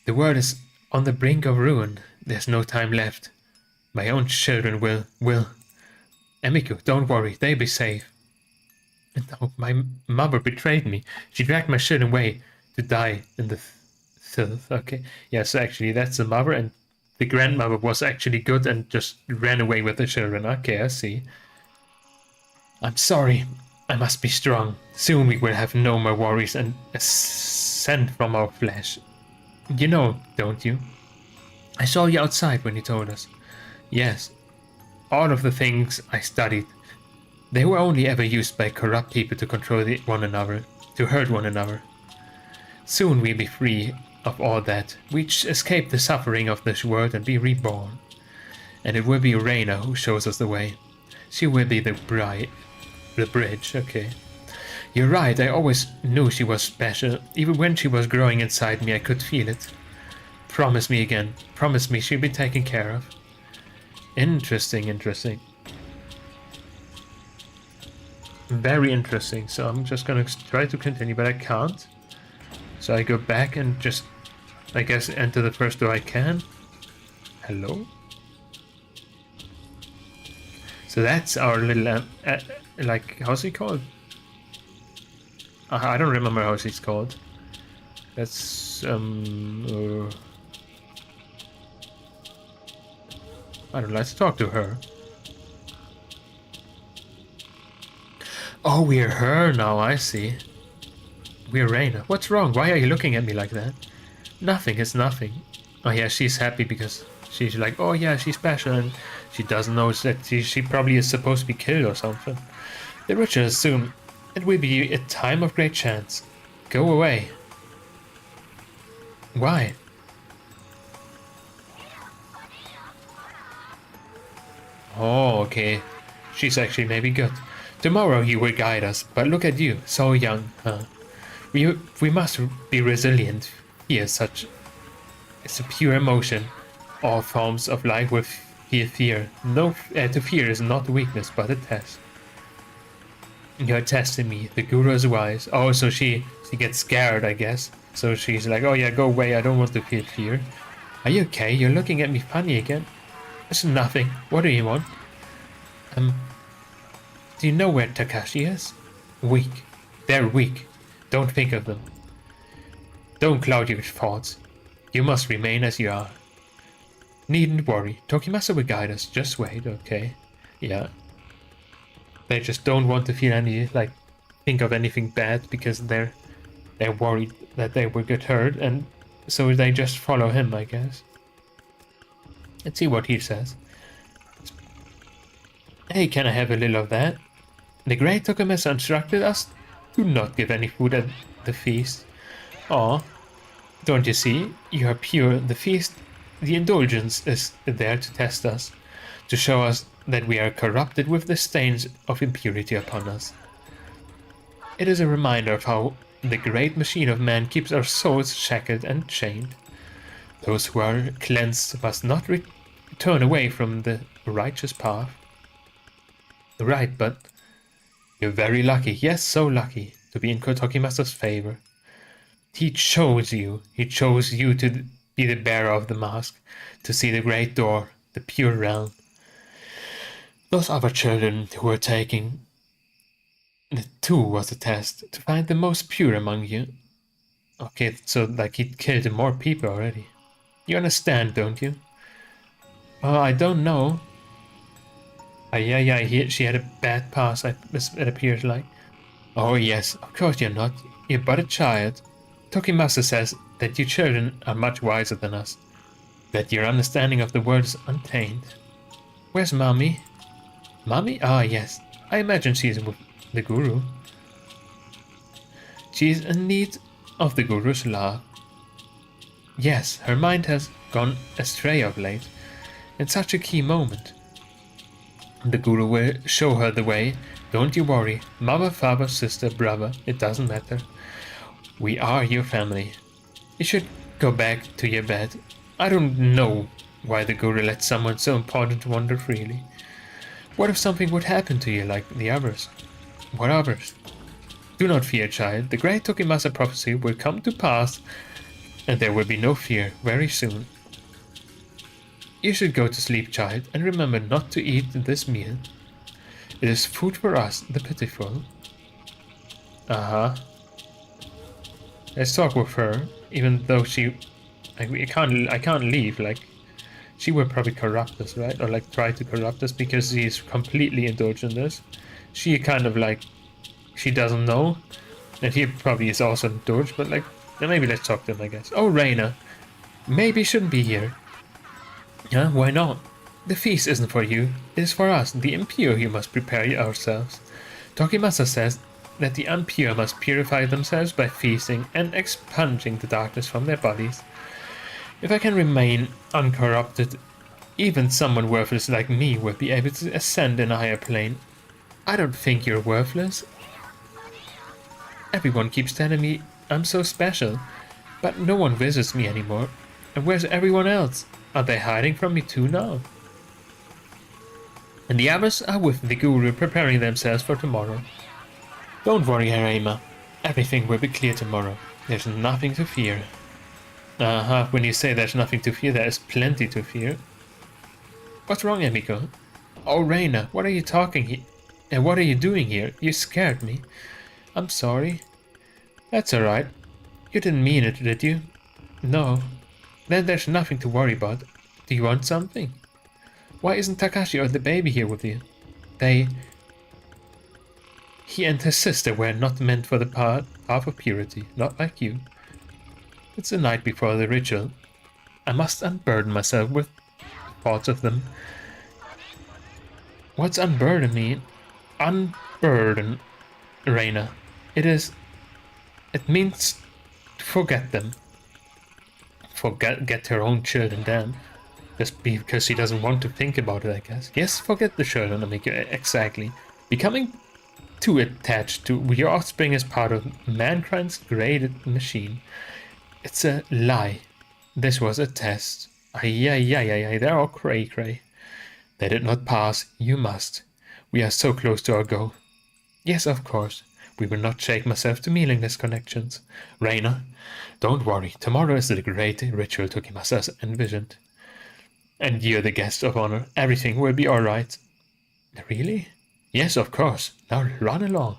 The world is on the brink of ruin. There's no time left. My own children will. Emiko, don't worry, they'll be safe. No, my mother betrayed me. She dragged my children away to die in the filth. Okay, yes, actually, that's the mother, and the grandmother was actually good and just ran away with the children. Okay, I see. I'm sorry. I must be strong. Soon we will have no more worries and ascend from our flesh. You know, don't you? I saw you outside when you told us. Yes, all of the things I studied, they were only ever used by corrupt people to control one another, to hurt one another. Soon we'll be free of all that. We escape the suffering of this world and be reborn. And it will be Reina who shows us the way. She will be the bridge, okay. You're right, I always knew she was special. Even when she was growing inside me, I could feel it. Promise me again. Promise me she'll be taken care of. Interesting. Very interesting. So I'm just gonna try to continue, but I can't. So I go back and just, I guess, enter the first door I can. Hello? So that's our little, like, how's he called? I don't remember how she's called. That's, I don't know, let's talk to her. Oh, we're her now, I see. We're Raina. What's wrong? Why are you looking at me like that? Nothing, it's nothing. Oh yeah, she's happy because she's like, oh yeah, she's special, and she doesn't know that she probably is supposed to be killed or something. The ritual soon. It will be a time of great chance. Go away. Why? Oh, okay. She's actually maybe good. Tomorrow he will guide us, but look at you, so young, huh? We must be resilient. Fear such it's a pure emotion. All forms of life will feel fear. No, to fear is not weakness, but a test. You're testing me. The guru is wise. Oh, so she gets scared, I guess. So she's like, oh yeah, go away. I don't want to feel fear. Are you okay? You're looking at me funny again. It's nothing. What do you want? Do you know where Takashi is? Weak. They're weak. Don't think of them. Don't cloud your thoughts. You must remain as you are. Needn't worry. Tokimasa will guide us. Just wait, okay? Yeah. They just don't want to feel any, like, think of anything bad because they're worried that they will get hurt, and so they just follow him, I guess. Let's see what he says. Hey, can I have a little of that? The great Tokimasa instructed us to not give any food at the feast. Aw, don't you see? You are pure. The feast, the indulgence is there to test us, to show us that we are corrupted with the stains of impurity upon us. It is a reminder of how the great machine of man keeps our souls shackled and chained. Those who are cleansed must not turn away from the righteous path. Right, but you're very lucky, yes, so lucky, to be in Tokimasa's favor. He chose you to be the bearer of the mask, to see the great door, the pure realm. Those other children who were taking the two was a test, to find the most pure among you. Okay, so like he killed more people already. You understand, don't you? Oh, I don't know. She had a bad past, it appears like. Oh yes, of course you're not. You're but a child. Tokimasa says that you children are much wiser than us. That your understanding of the world is untainted. Where's Mommy? Mommy? Ah, yes. I imagine she's with the Guru. She's in need of the Guru's love. Yes, her mind has gone astray of late. In such a key moment. The Guru will show her the way. Don't you worry. Mother, father, sister, brother, it doesn't matter. We are your family. You should go back to your bed. I don't know why the Guru lets someone so important wander freely. What if something would happen to you like the others? What others? Do not fear, child. The great Tokimasa prophecy will come to pass, and there will be no fear very soon. You should go to sleep, child, and remember not to eat this meal. It is food for us, the pitiful. Uh-huh. Let's talk with her, even though I can't leave, like, she would probably corrupt us, right? Or like try to corrupt us because she's completely indulged in this. She kind of like, she doesn't know, and he probably is also indulged, but like, maybe let's talk to him, I guess. Oh, Reina, maybe you shouldn't be here. Yeah, why not? The feast isn't for you, it is for us, the impure who must prepare ourselves. Tokimasa says that the impure must purify themselves by feasting and expunging the darkness from their bodies. If I can remain uncorrupted, even someone worthless like me will be able to ascend in a higher plane. I don't think you're worthless. Everyone keeps telling me I'm so special, but no one visits me anymore. And where's everyone else? Are they hiding from me too now? And the others are with the Guru preparing themselves for tomorrow. Don't worry, Harema. Everything will be clear tomorrow. There's nothing to fear. When you say there's nothing to fear, there is plenty to fear. What's wrong, Emiko? Oh, Reina, what are you talking here? And what are you doing here? You scared me. I'm sorry. That's alright. You didn't mean it, did you? No. Then there's nothing to worry about. Do you want something? Why isn't Takashi or the baby here with you? He and his sister were not meant for the path of purity, not like you. It's the night before the ritual. I must unburden myself with thoughts of them. What's unburden mean? Unburden, Reina. It means forget them. Get her own children then. Just because she doesn't want to think about it, I guess. Yes, forget the children, Amika, exactly. Becoming too attached to your offspring is part of mankind's graded machine. It's a lie. This was a test. Ay, they're all cray. They did not pass. You must. We are so close to our goal. Yes, of course. We will not shake myself to meaningless connections. Reina, don't worry. Tomorrow is the great ritual Tokimasa envisioned. And you're the guest of honor. Everything will be alright. Really? Yes, of course. Now run along.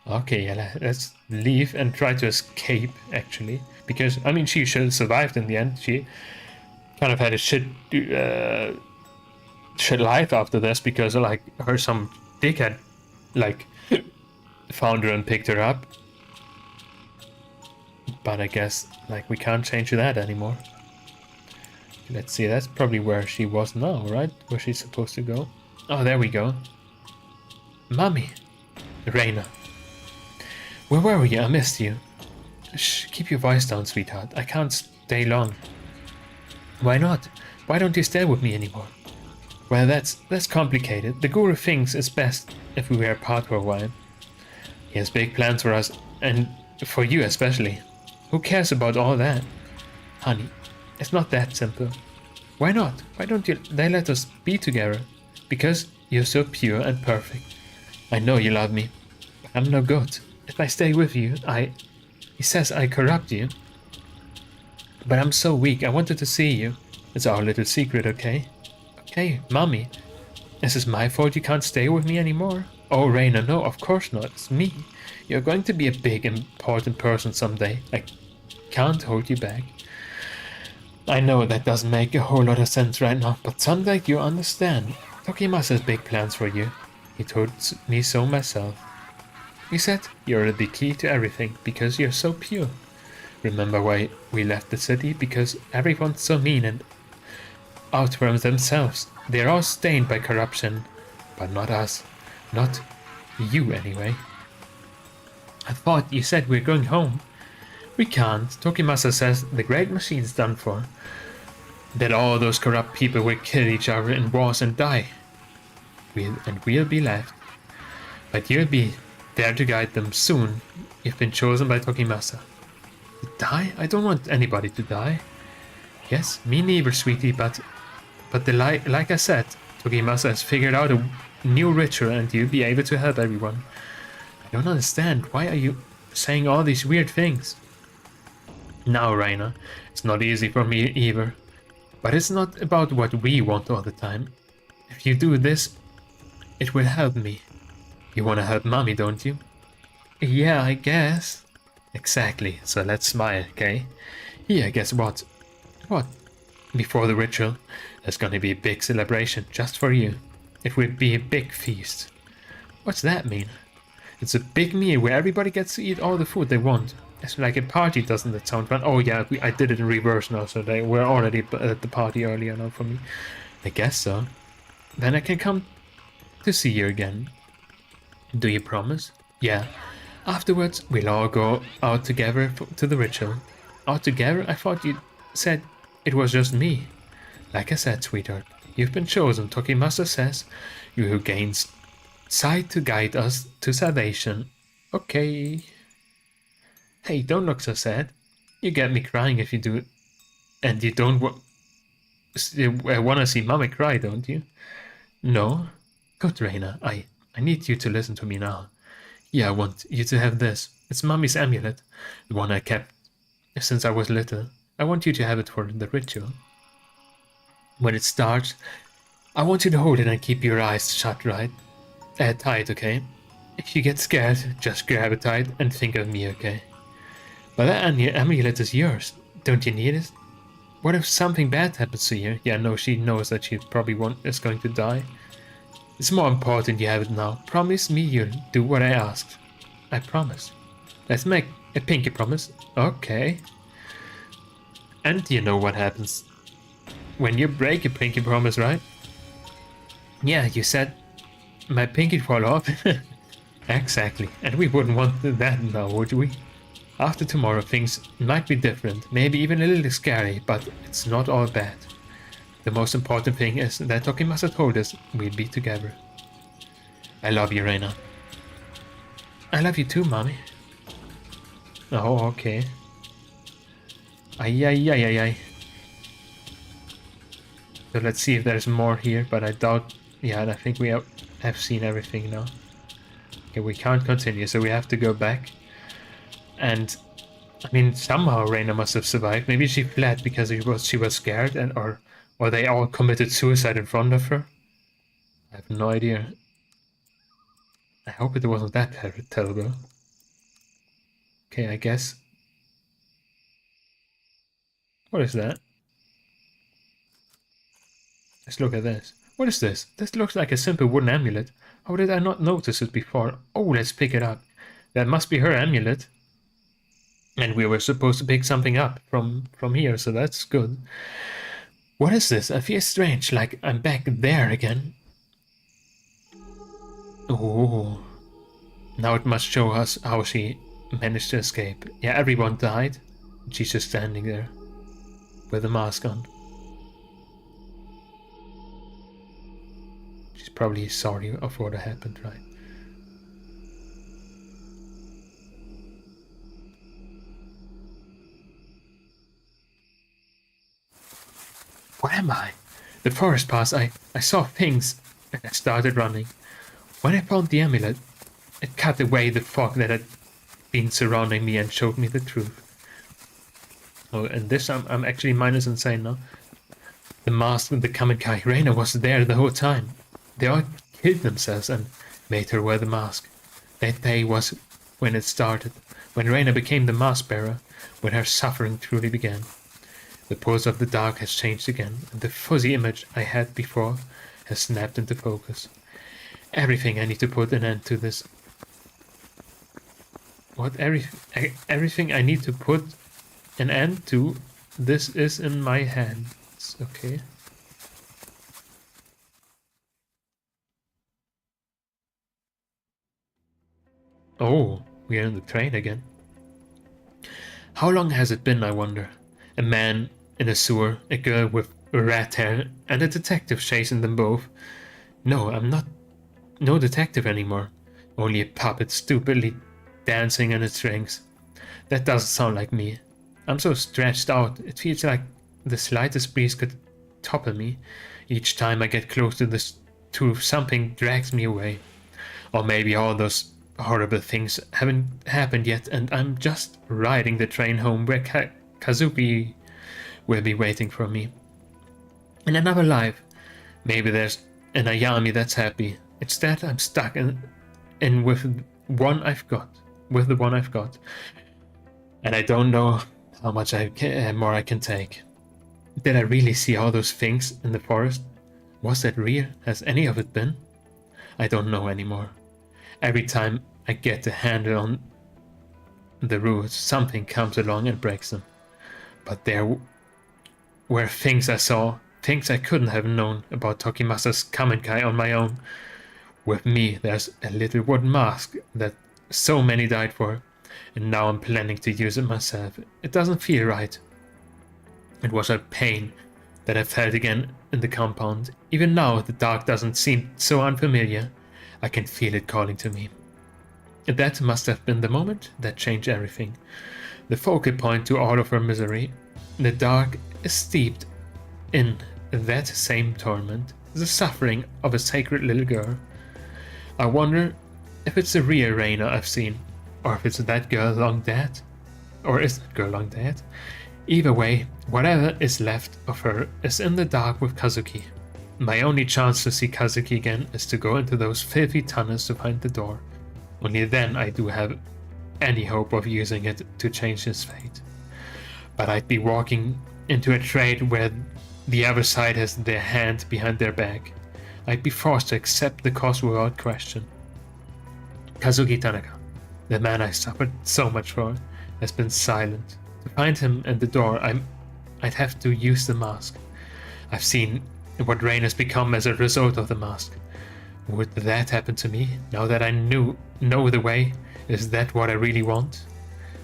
Okay, yeah, let's leave and try to escape, actually. Because, I mean, she should have survived in the end. She kind of had a shit life after this because, like, some dickhead, like, found her and picked her up. But I guess, like, we can't change that anymore. Let's see, that's probably where she was now, right? Where she's supposed to go. Oh, there we go. Mommy. Reina. Where were you? I missed you. Shh, keep your voice down, sweetheart. I can't stay long. Why not? Why don't you stay with me anymore? Well, that's complicated. The guru thinks it's best if we were apart for a while. He has big plans for us, and for you especially. Who cares about all that? Honey, it's not that simple. Why not? Why don't they let us be together? Because you're so pure and perfect. I know you love me, but I'm no good. If I stay with you, he says I corrupt you. But I'm so weak, I wanted to see you. It's our little secret, okay? Okay, Mommy. Is this my fault you can't stay with me anymore? Oh, Reina, no, of course not. It's me. You're going to be a big, important person someday. I can't hold you back. I know that doesn't make a whole lot of sense right now, but someday you'll understand. Tokimasa has big plans for you. He told me so myself. He said you're the key to everything because you're so pure. Remember why we left the city? Because everyone's so mean and out for themselves. They're all stained by corruption, but not us. Not you, anyway. I thought you said we're going home. We can't. Tokimasa says the great machine's done for. That all those corrupt people will kill each other in wars and die. We'll be left. But you'll be there to guide them soon. You've been chosen by Tokimasa. To die? I don't want anybody to die. Yes, me neither, sweetie, but like I said, Tokimasa has figured out a new ritual and you'll be able to help everyone. I don't understand. Why are you saying all these weird things? Now, Reina, it's not easy for me either. But it's not about what we want all the time. If you do this, it will help me. You want to help Mommy, don't you? Yeah, I guess. Exactly, so let's smile, okay? Yeah, guess what? What? Before the ritual, there's gonna be a big celebration just for you. It will be a big feast. What's that mean? It's a big meal where everybody gets to eat all the food they want. It's like a party, doesn't it sound fun? Oh yeah, I did it in reverse now, so they were already at the party earlier now for me. I guess so. Then I can come to see you again. Do you promise? Yeah. Afterwards, we'll all go out together to the ritual. Out together? I thought you said it was just me. Like I said, sweetheart, you've been chosen. Tokimasa says you who gains sight to guide us to salvation. Okay. Hey, don't look so sad. You get me crying if you do it. And you don't want to see Mommy cry, don't you? No? Good, Reina. I need you to listen to me now. Yeah, I want you to have this. It's Mummy's amulet, the one I kept since I was little. I want you to have it for the ritual. When it starts, I want you to hold it and keep your eyes shut, right? Tight, okay? If you get scared, just grab it tight and think of me, okay? But that amulet is yours. Don't you need it? What if something bad happens to you? Yeah, no, she knows that she probably is going to die. It's more important you have it now. Promise me you'll do what I asked. I promise. Let's make a pinky promise. Okay. And you know what happens when you break a pinky promise, right? Yeah, you said my pinky fall off. Exactly. And we wouldn't want that now, would we? After tomorrow, things might be different, maybe even a little scary, but it's not all bad. The most important thing is that Tokimasa told us we'd be together. I love you, Reina. I love you too, Mommy. Oh, okay. Ay, ay, ay, ay, ay. So let's see if there's more here, but I doubt... Yeah, I think we have seen everything now. Okay, we can't continue, so we have to go back. And, I mean, somehow Reina must have survived. Maybe she fled because she was scared, or they all committed suicide in front of her. I have no idea. I hope it wasn't that terrible. Okay, I guess. What is that? Let's look at this. What is this? This looks like a simple wooden amulet. How did I not notice it before? Oh, let's pick it up. That must be her amulet. And we were supposed to pick something up from here, so that's good. What is this? I feel strange, like I'm back there again. Oh, now it must show us how she managed to escape. Yeah, everyone died. She's just standing there with a mask on. She's probably sorry of what happened, right? Where am I? The forest pass, I saw things and I started running. When I found the amulet, it cut away the fog that had been surrounding me and showed me the truth. Oh, and this I'm actually minus insane now. The mask and the Kamikai Reina was there the whole time. They all killed themselves and made her wear the mask. That day was when it started, when Reina became the mask bearer, when her suffering truly began. The pulse of the dark has changed again, and the fuzzy image I had before has snapped into focus. Everything I need to put an end to this. Everything I need to put an end to this is in my hands. Okay. Oh, we are in the train again. How long has it been, I wonder? A man in a sewer, a girl with rat hair, and a detective chasing them both. No, I'm not no detective anymore. Only a puppet stupidly dancing in its strings. That doesn't sound like me. I'm so stretched out, it feels like the slightest breeze could topple me. Each time I get close to this truth, something drags me away. Or maybe all those horrible things haven't happened yet, and I'm just riding the train home where Kazuki will be waiting for me. In another life, maybe there's an Ayami that's happy. Instead, I'm stuck in with one I've got, with the one I've got, and I don't know how much more I can take. Did I really see all those things in the forest? Was that real? Has any of it been? I don't know anymore. Every time I get a handle on the roots, something comes along and breaks them. But there were things I saw, things I couldn't have known about Tokimasa's Kamenkai on my own. With me, there's a little wooden mask that so many died for, and now I'm planning to use it myself. It doesn't feel right. It was a pain that I felt again in the compound. Even now, the dark doesn't seem so unfamiliar. I can feel it calling to me. That must have been the moment that changed everything. The focal point to all of her misery. The dark is steeped in that same torment, the suffering of a sacred little girl. I wonder If it's the real Reina I've seen, or if it's that girl long dead, or is that girl long dead? Either way, whatever is left of her is in the dark with Kazuki. My only chance to see Kazuki again is to go into those filthy tunnels to find the door. Only then I do have any hope of using it to change his fate. But I'd be walking into a trade where the other side has their hand behind their back. I'd be forced to accept the cost without question. Kazuki Tanaka, the man I suffered so much for, has been silent. To find him and the door, I'd have to use the mask. I've seen what Rain has become as a result of the mask. Would that happen to me, now that I know the way? Is that what I really want?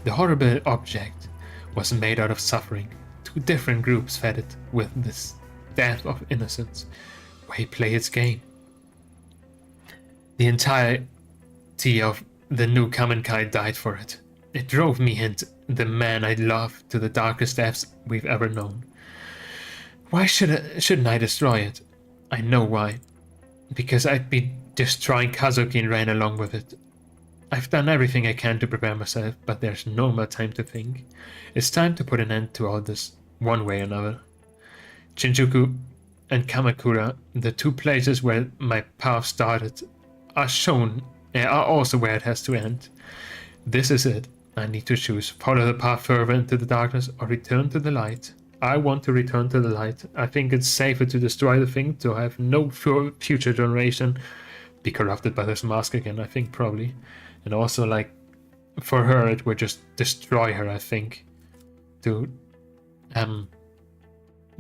The horrible object was made out of suffering. Two different groups fed it with this death of innocence. Why play its game? The entirety of the new Kamenkai died for it. It drove me and the man I love to the darkest depths we've ever known. Why shouldn't I destroy it? I know why. Because I'd be destroying Kazuki and Rain along with it. I've done everything I can to prepare myself, but there's no more time to think. It's time to put an end to all this, one way or another. Shinjuku and Kamakura, the two places where my path started, are also where it has to end. This is it. I need to choose. Follow the path further into the darkness or return to the light. I want to return to the light. I think it's safer to destroy the thing, to have no future generation be corrupted by this mask again, I think, probably. And also, like, for her, it would just destroy her, I think. To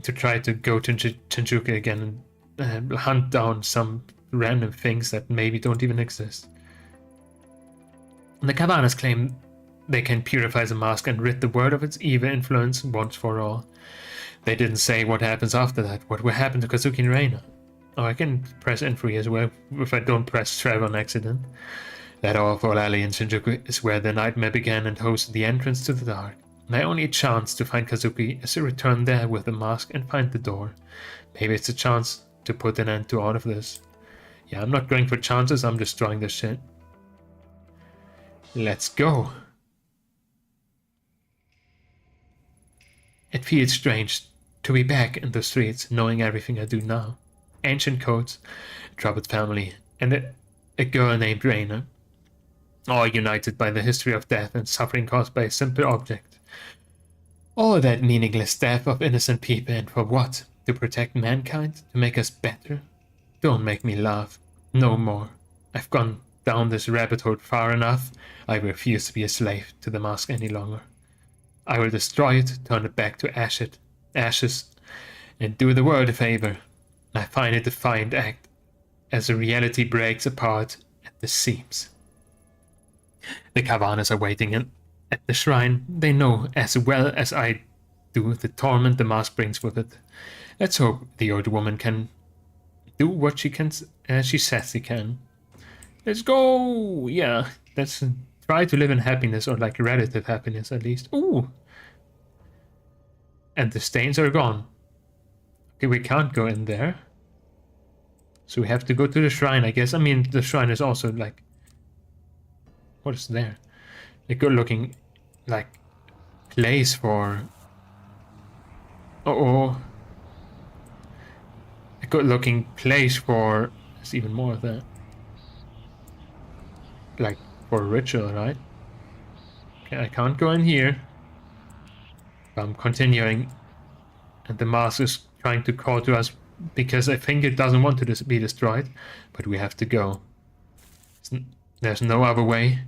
try to go to Shinjuku again and hunt down some random things that maybe don't even exist. The Cabanas claim they can purify the mask and rid the world of its evil influence once for all. They didn't say what happens after that, what will happen to Kazuki and Reina. Oh, I can press N3 as well, if I don't press Travel on accident. That awful alley in Shinjuku is where the nightmare began and hosted the entrance to the dark. My only chance to find Kazuki is to return there with the mask and find the door. Maybe it's a chance to put an end to all of this. Yeah, I'm not going for chances, I'm destroying this shit. Let's go. It feels strange to be back in the streets, knowing everything I do now. Ancient codes, a troubled family, and a girl named Reina. All united by the history of death and suffering caused by a simple object. All that meaningless death of innocent people, and for what? To protect mankind? To make us better? Don't make me laugh. No more. I've gone down this rabbit hole far enough. I refuse to be a slave to the mask any longer. I will destroy it, turn it back to ashes, and do the world a favor. I find it a defiant act, as the reality breaks apart at the seams. The Kavanas are waiting at the shrine. They know as well as I do the torment the mask brings with it. Let's hope the old woman can do what she says she can. Let's go! Yeah, let's try to live in happiness, or like relative happiness at least. Ooh! And the stains are gone. Okay, we can't go in there. So we have to go to the shrine, I guess. I mean, the shrine is also like... What is there? A good looking, like, place for... Uh-oh. A good looking place for... There's even more of that. Like, for a ritual, right? Okay, I can't go in here. I'm continuing. And the mask is trying to call to us because I think it doesn't want to be destroyed. But we have to go. There's no other way.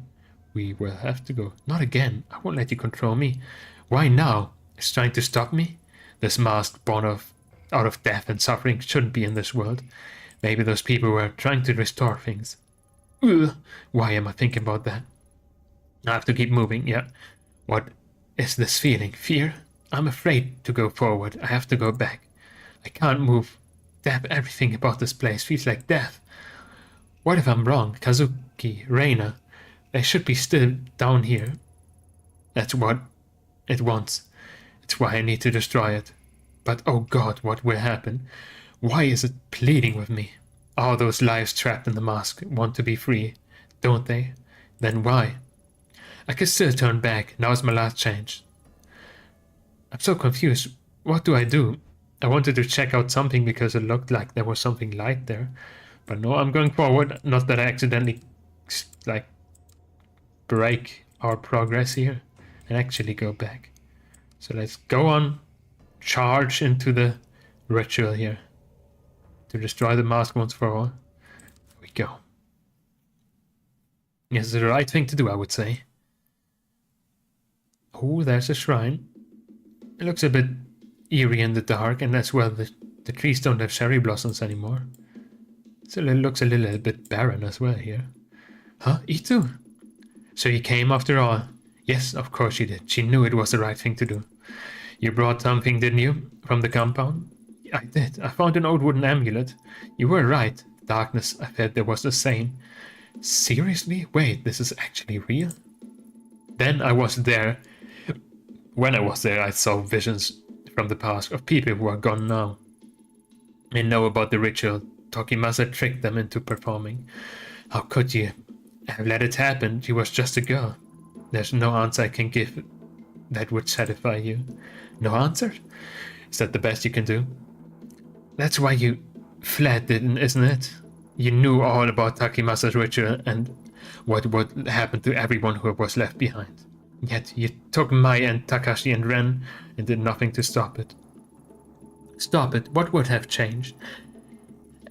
We will have to go. Not again. I won't let you control me. Why now? It's trying to stop me? This mask born out of death and suffering shouldn't be in this world. Maybe those people were trying to restore things. Ugh. Why am I thinking about that? I have to keep moving, yeah. What is this feeling? Fear? I'm afraid to go forward. I have to go back. I can't move. Damn, everything about this place feels like death. What if I'm wrong? Kazuki, Reina, they should be still down here. That's what it wants. It's why I need to destroy it. But oh God, what will happen? Why is it pleading with me? All those lives trapped in the mask want to be free. don't they? Then why? I can still turn back. Now's my last chance. I'm so confused. What do I do? I wanted to check out something because it looked like there was something light there. But no, I'm going forward. Not that I accidentally, like, break our progress here and actually go back. So let's go on, charge into the ritual here to destroy the mask once for all. Here we go. Yes, it's the right thing to do, I would say. Oh, there's a shrine. It looks a bit eerie in the dark, and as well, the trees don't have cherry blossoms anymore. So it looks a little bit barren as well here. Huh? Itu? So you came after all? Yes, of course she did. She knew it was the right thing to do. You brought something, didn't you? From the compound? I did. I found an old wooden amulet. You were right. The darkness I felt there was the same. Seriously? Wait, this is actually real? Then I was there. When I was there, I saw visions from the past of people who are gone now. I know about the ritual Tokimasa tricked them into performing. How could you have let it happen? She was just a girl. There's no answer I can give that would satisfy you. No answer? Is that the best you can do? That's why you fled, isn't it? You knew all about Takimasa's ritual and what would happen to everyone who was left behind. Yet you took Mai and Takashi and Ren and did nothing to stop it. Stop it? What would have changed?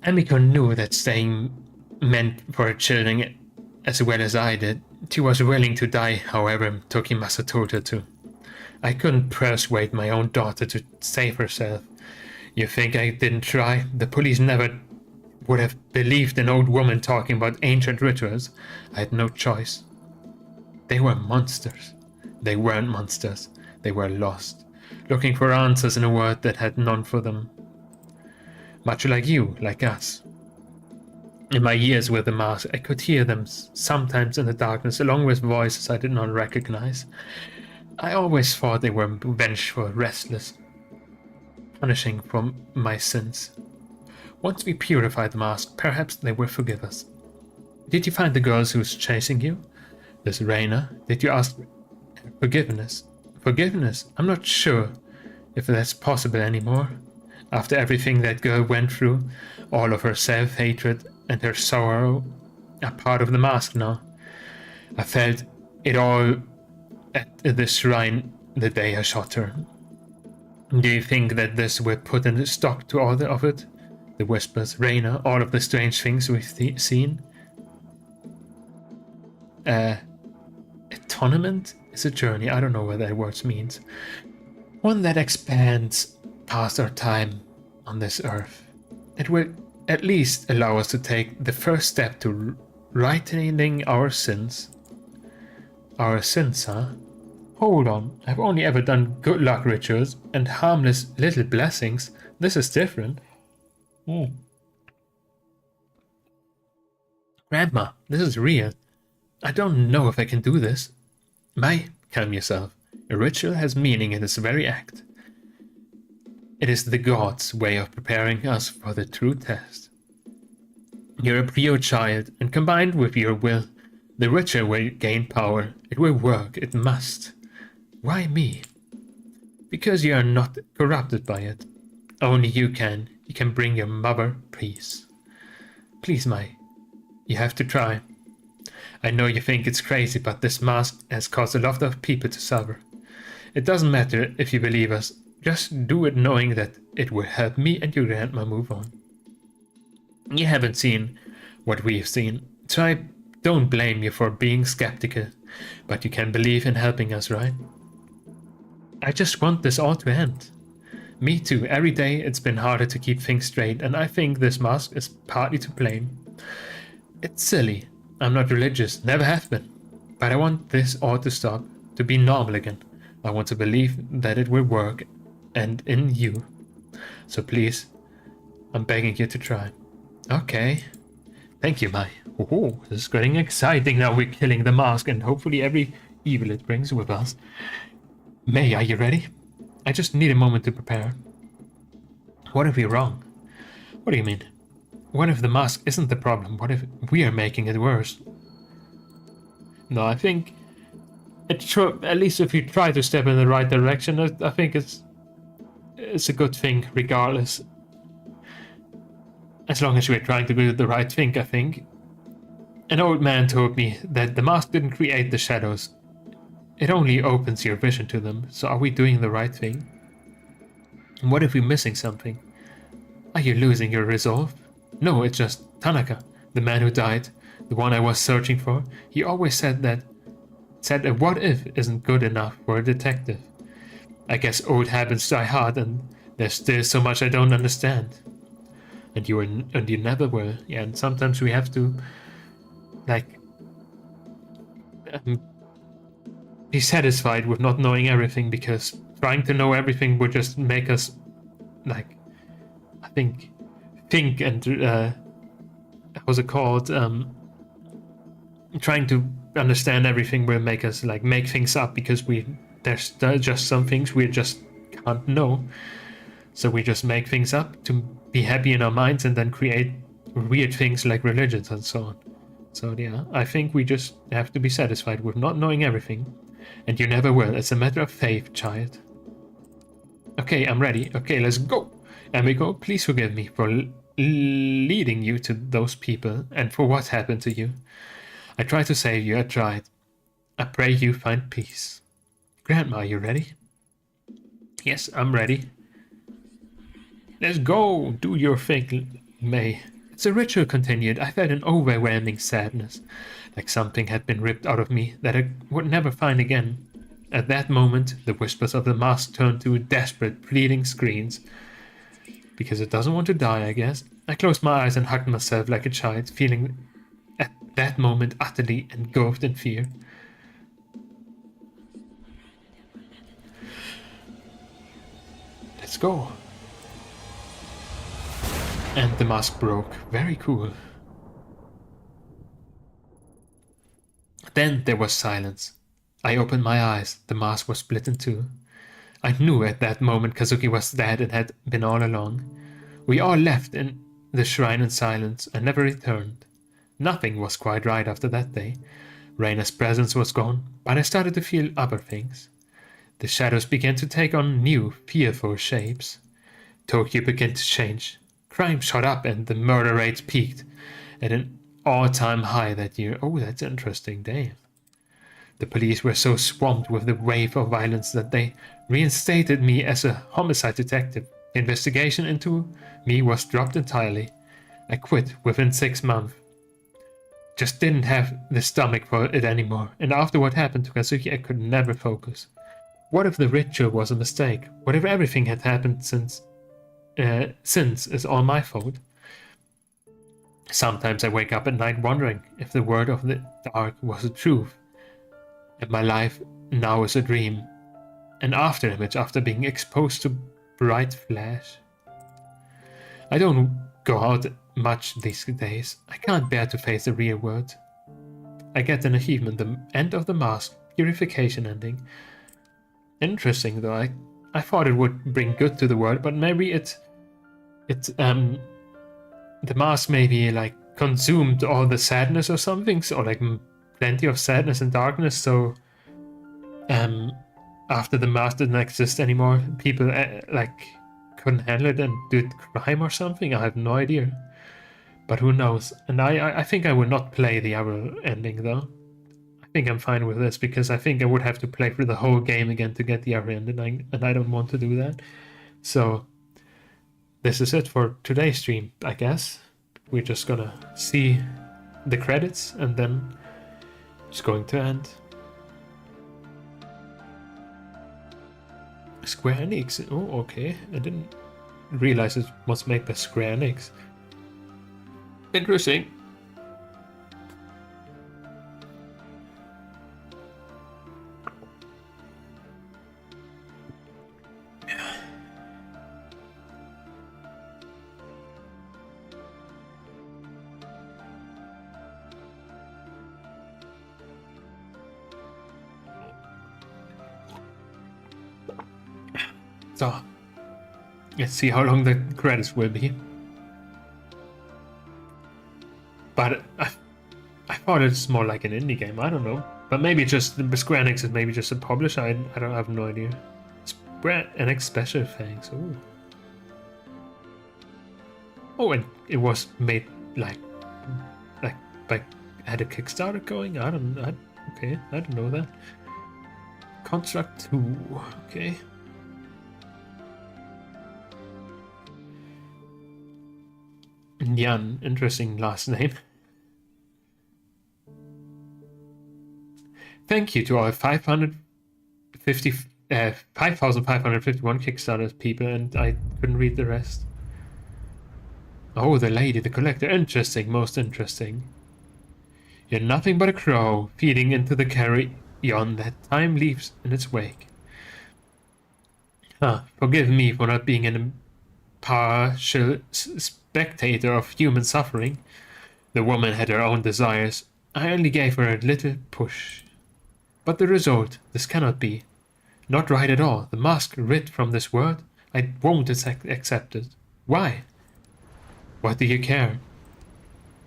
Emiko knew that staying meant for her children as well as I did. She was willing to die, however Tokimasa told her to. I couldn't persuade my own daughter to save herself. You think I didn't try? The police never would have believed an old woman talking about ancient rituals. I had no choice. They were monsters. They weren't monsters. They were lost, looking for answers in a world that had none for them. Much like you, like us. In my years with the mask, I could hear them sometimes in the darkness, along with voices I did not recognize. I always thought they were vengeful, restless, punishing for my sins. Once we purified the mask, perhaps they will forgive us. Did you find the girls who was chasing you? This Reina? Did you ask forgiveness? Forgiveness? I'm not sure if that's possible anymore. After everything that girl went through, all of her self-hatred and her sorrow are part of the mask now. I felt it all at the shrine the day I shot her. Do you think that this will put a stop to all of it? The whispers, Reina, all of the strange things we've seen? Atonement is a journey. I don't know what that word means. One that expands past our time on this earth. It will at least allow us to take the first step to rightening our sins. Our sins, huh? Hold on, I've only ever done good luck rituals and harmless little blessings. This is different. Grandma, this is real. I don't know if I can do this. Mai, calm yourself. A ritual has meaning in its very act. It is the gods' way of preparing us for the true test. You're a pure child, and combined with your will, the ritual will gain power. It will work. It must. Why me? Because you are not corrupted by it. Only you can. You can bring your mother peace. Please, Mai. You have to try. I know you think it's crazy, but this mask has caused a lot of people to suffer. It doesn't matter if you believe us. Just do it knowing that it will help me and your grandma move on. You haven't seen what we've seen, so I don't blame you for being skeptical, but you can believe in helping us, right? I just want this all to end. Me too. Every day it's been harder to keep things straight, and I think this mask is partly to blame. It's silly. I'm not religious, never have been. But I want this all to stop, to be normal again. I want to believe that it will work, and in you. So please, I'm begging you to try. Okay. Thank you, Mai. Oh, this is getting exciting now. We're killing the mask and hopefully every evil it brings with us. May, are you ready? I just need a moment to prepare. What if we're wrong? What do you mean? What if the mask isn't the problem? What if we are making it worse? No, I think at least if you try to step in the right direction, I think it's a good thing regardless. As long as we're trying to do the right thing, I think. An old man told me that the mask didn't create the shadows. It only opens your vision to them. So are we doing the right thing? And what if we're missing something? Are you losing your resolve? No, it's just Tanaka, the man who died, the one I was searching for. He always said a what if isn't good enough for a detective. I guess old habits die hard, and there's still so much I don't understand. And you never will. Yeah, and sometimes we have to like be satisfied with not knowing everything, because trying to know everything would just make us like I think and how's it called? Trying to understand everything will make us like make things up, because there's just some things we just can't know. So we just make things up to be happy in our minds and then create weird things like religions and so on. So yeah, I think we just have to be satisfied with not knowing everything. And you never will. It's a matter of faith, child. Okay, I'm ready. Okay, let's go. And we go. Please forgive me for leading you to those people and for what happened to you. I tried to save you. I tried. I pray you find peace. Grandma, you ready? Yes, I'm ready. Let's go. Do your thing, May. As the ritual continued, I felt an overwhelming sadness, like something had been ripped out of me that I would never find again. At that moment, the whispers of the mask turned to desperate, pleading screams. Because it doesn't want to die, I guess. I closed my eyes and hugged myself like a child, feeling at that moment utterly engulfed in fear. Let's go. And the mask broke. Very cool. Then there was silence. I opened my eyes. The mask was split in two. I knew at that moment Kazuki was dead and had been all along. We all left in the shrine in silence and never returned. Nothing was quite right after that day. Reina's presence was gone, but I started to feel other things. The shadows began to take on new, fearful shapes. Tokyo began to change. Crime shot up and the murder rates peaked at an all-time high that year. Oh, that's interesting, damn. The police were so swamped with the wave of violence that they reinstated me as a homicide detective. The investigation into me was dropped entirely. I quit within 6 months. Just didn't have the stomach for it anymore, and after what happened to Kazuki I could never focus. What if the ritual was a mistake? What if everything had happened since is all my fault? Sometimes I wake up at night wondering if the word of the dark was the truth, and my life now is a dream, an afterimage after being exposed to bright flash. I don't go out much these days. I can't bear to face the real world. I get an achievement, the end of the mask, purification ending. Interesting though, I thought it would bring good to the world, but maybe the mask maybe like consumed all the sadness or something, so like plenty of sadness and darkness, so after the mask didn't exist anymore, people like couldn't handle it and did crime or something. I have no idea, but who knows. And I think I will not play the other ending though. I think I'm fine with this, because I think I would have to play through the whole game again to get the other ending, and I don't want to do that. So this is it for today's stream, I guess. We're just gonna see the credits and then it's going to end. Square Enix. Oh, okay. I didn't realize it was made by Square Enix. Interesting. So, let's see how long the credits will be. But I thought it's more like an indie game, I don't know. But maybe just Square Enix is maybe just a publisher. I don't have no idea. Square Enix special thanks. Oh, oh, and it was made like like like had a Kickstarter going. Okay, I don't know that. Construct 2. Okay. Yan, interesting last name. Thank you to our 5,551 Kickstarters people, and I couldn't read the rest. Oh, the lady, the collector. Interesting, most interesting. You're nothing but a crow feeding into the carrion that time leaves in its wake. Forgive me for not being an impartial spectator of human suffering. The woman had her own desires. I only gave her a little push. But the result, this cannot be. Not right at all. The mask writ from this world, I won't accept it. Why? What do you care?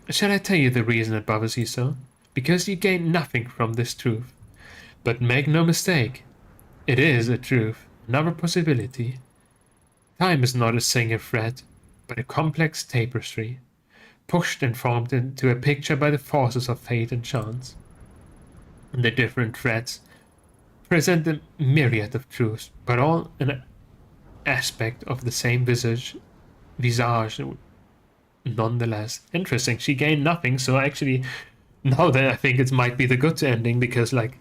Shall I tell you the reason it bothers you so? Because you gain nothing from this truth. But make no mistake, it is a truth, another possibility. Time is not a single thread, but a complex tapestry, pushed and formed into a picture by the forces of fate and chance. The different threads present a myriad of truths, but all an aspect of the same visage nonetheless. Interesting. She gained nothing, so actually, now that I think it might be the good ending, because like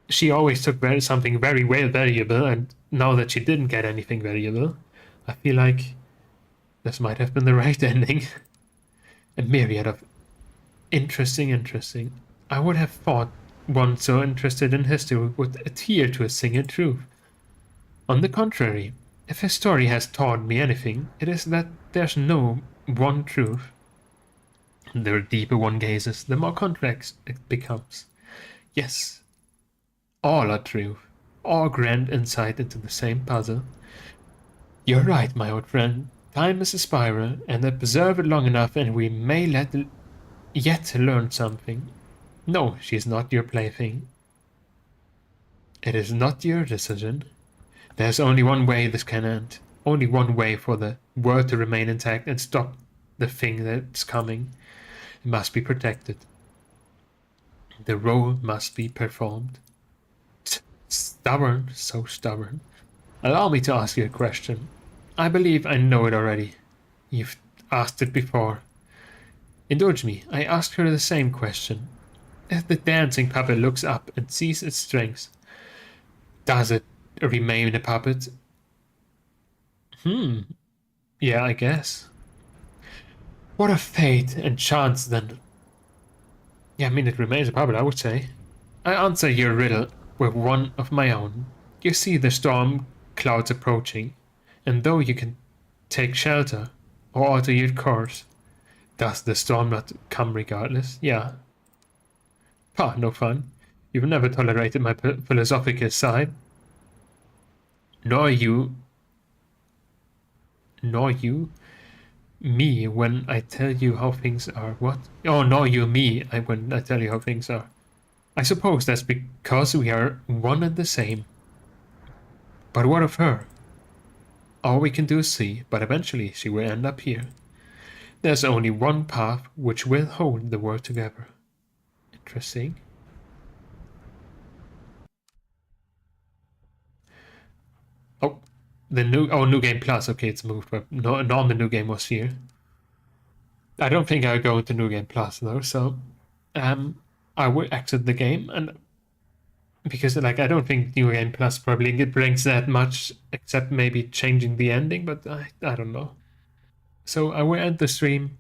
she always took something very well valuable, and now that she didn't get anything valuable, I feel like this might have been the right ending. A myriad of interesting. I would have thought one so interested in history would adhere to a single truth. On the contrary, if history has taught me anything, it is that there's no one truth. The deeper one gazes, the more complex it becomes. Yes, all are truth, all grand insight into the same puzzle. You're right, my old friend. Time is a spiral, and observe it long enough, and we may yet learn something. No, she is not your plaything. It is not your decision. There's only one way this can end. Only one way for the world to remain intact and stop the thing that's coming. It must be protected. The role must be performed. Stubborn, so stubborn. Allow me to ask you a question. I believe I know it already. You've asked it before. Indulge me, I asked her the same question. If the dancing puppet looks up and sees its strengths, does it remain a puppet? Yeah, I guess. What a fate and chance then. Yeah, I mean, it remains a puppet, I would say. I answer your riddle with one of my own. You see the storm clouds approaching, and though you can take shelter or alter your course, does the storm not come regardless? Yeah. No fun. You've never tolerated my philosophical side. Nor you. Me when I tell you how things are. What? Oh, nor you me when I tell you how things are. I suppose that's because we are one and the same. But what of her? All we can do is see, but eventually she will end up here. There's only one path which will hold the world together. Interesting. Oh, New Game Plus. Okay, it's moved, but no, the New Game was here. I don't think I'll go into New Game Plus though, so I will exit the game, and because like I don't think New Game Plus probably it brings that much, except maybe changing the ending, but I don't know. So I will end the stream.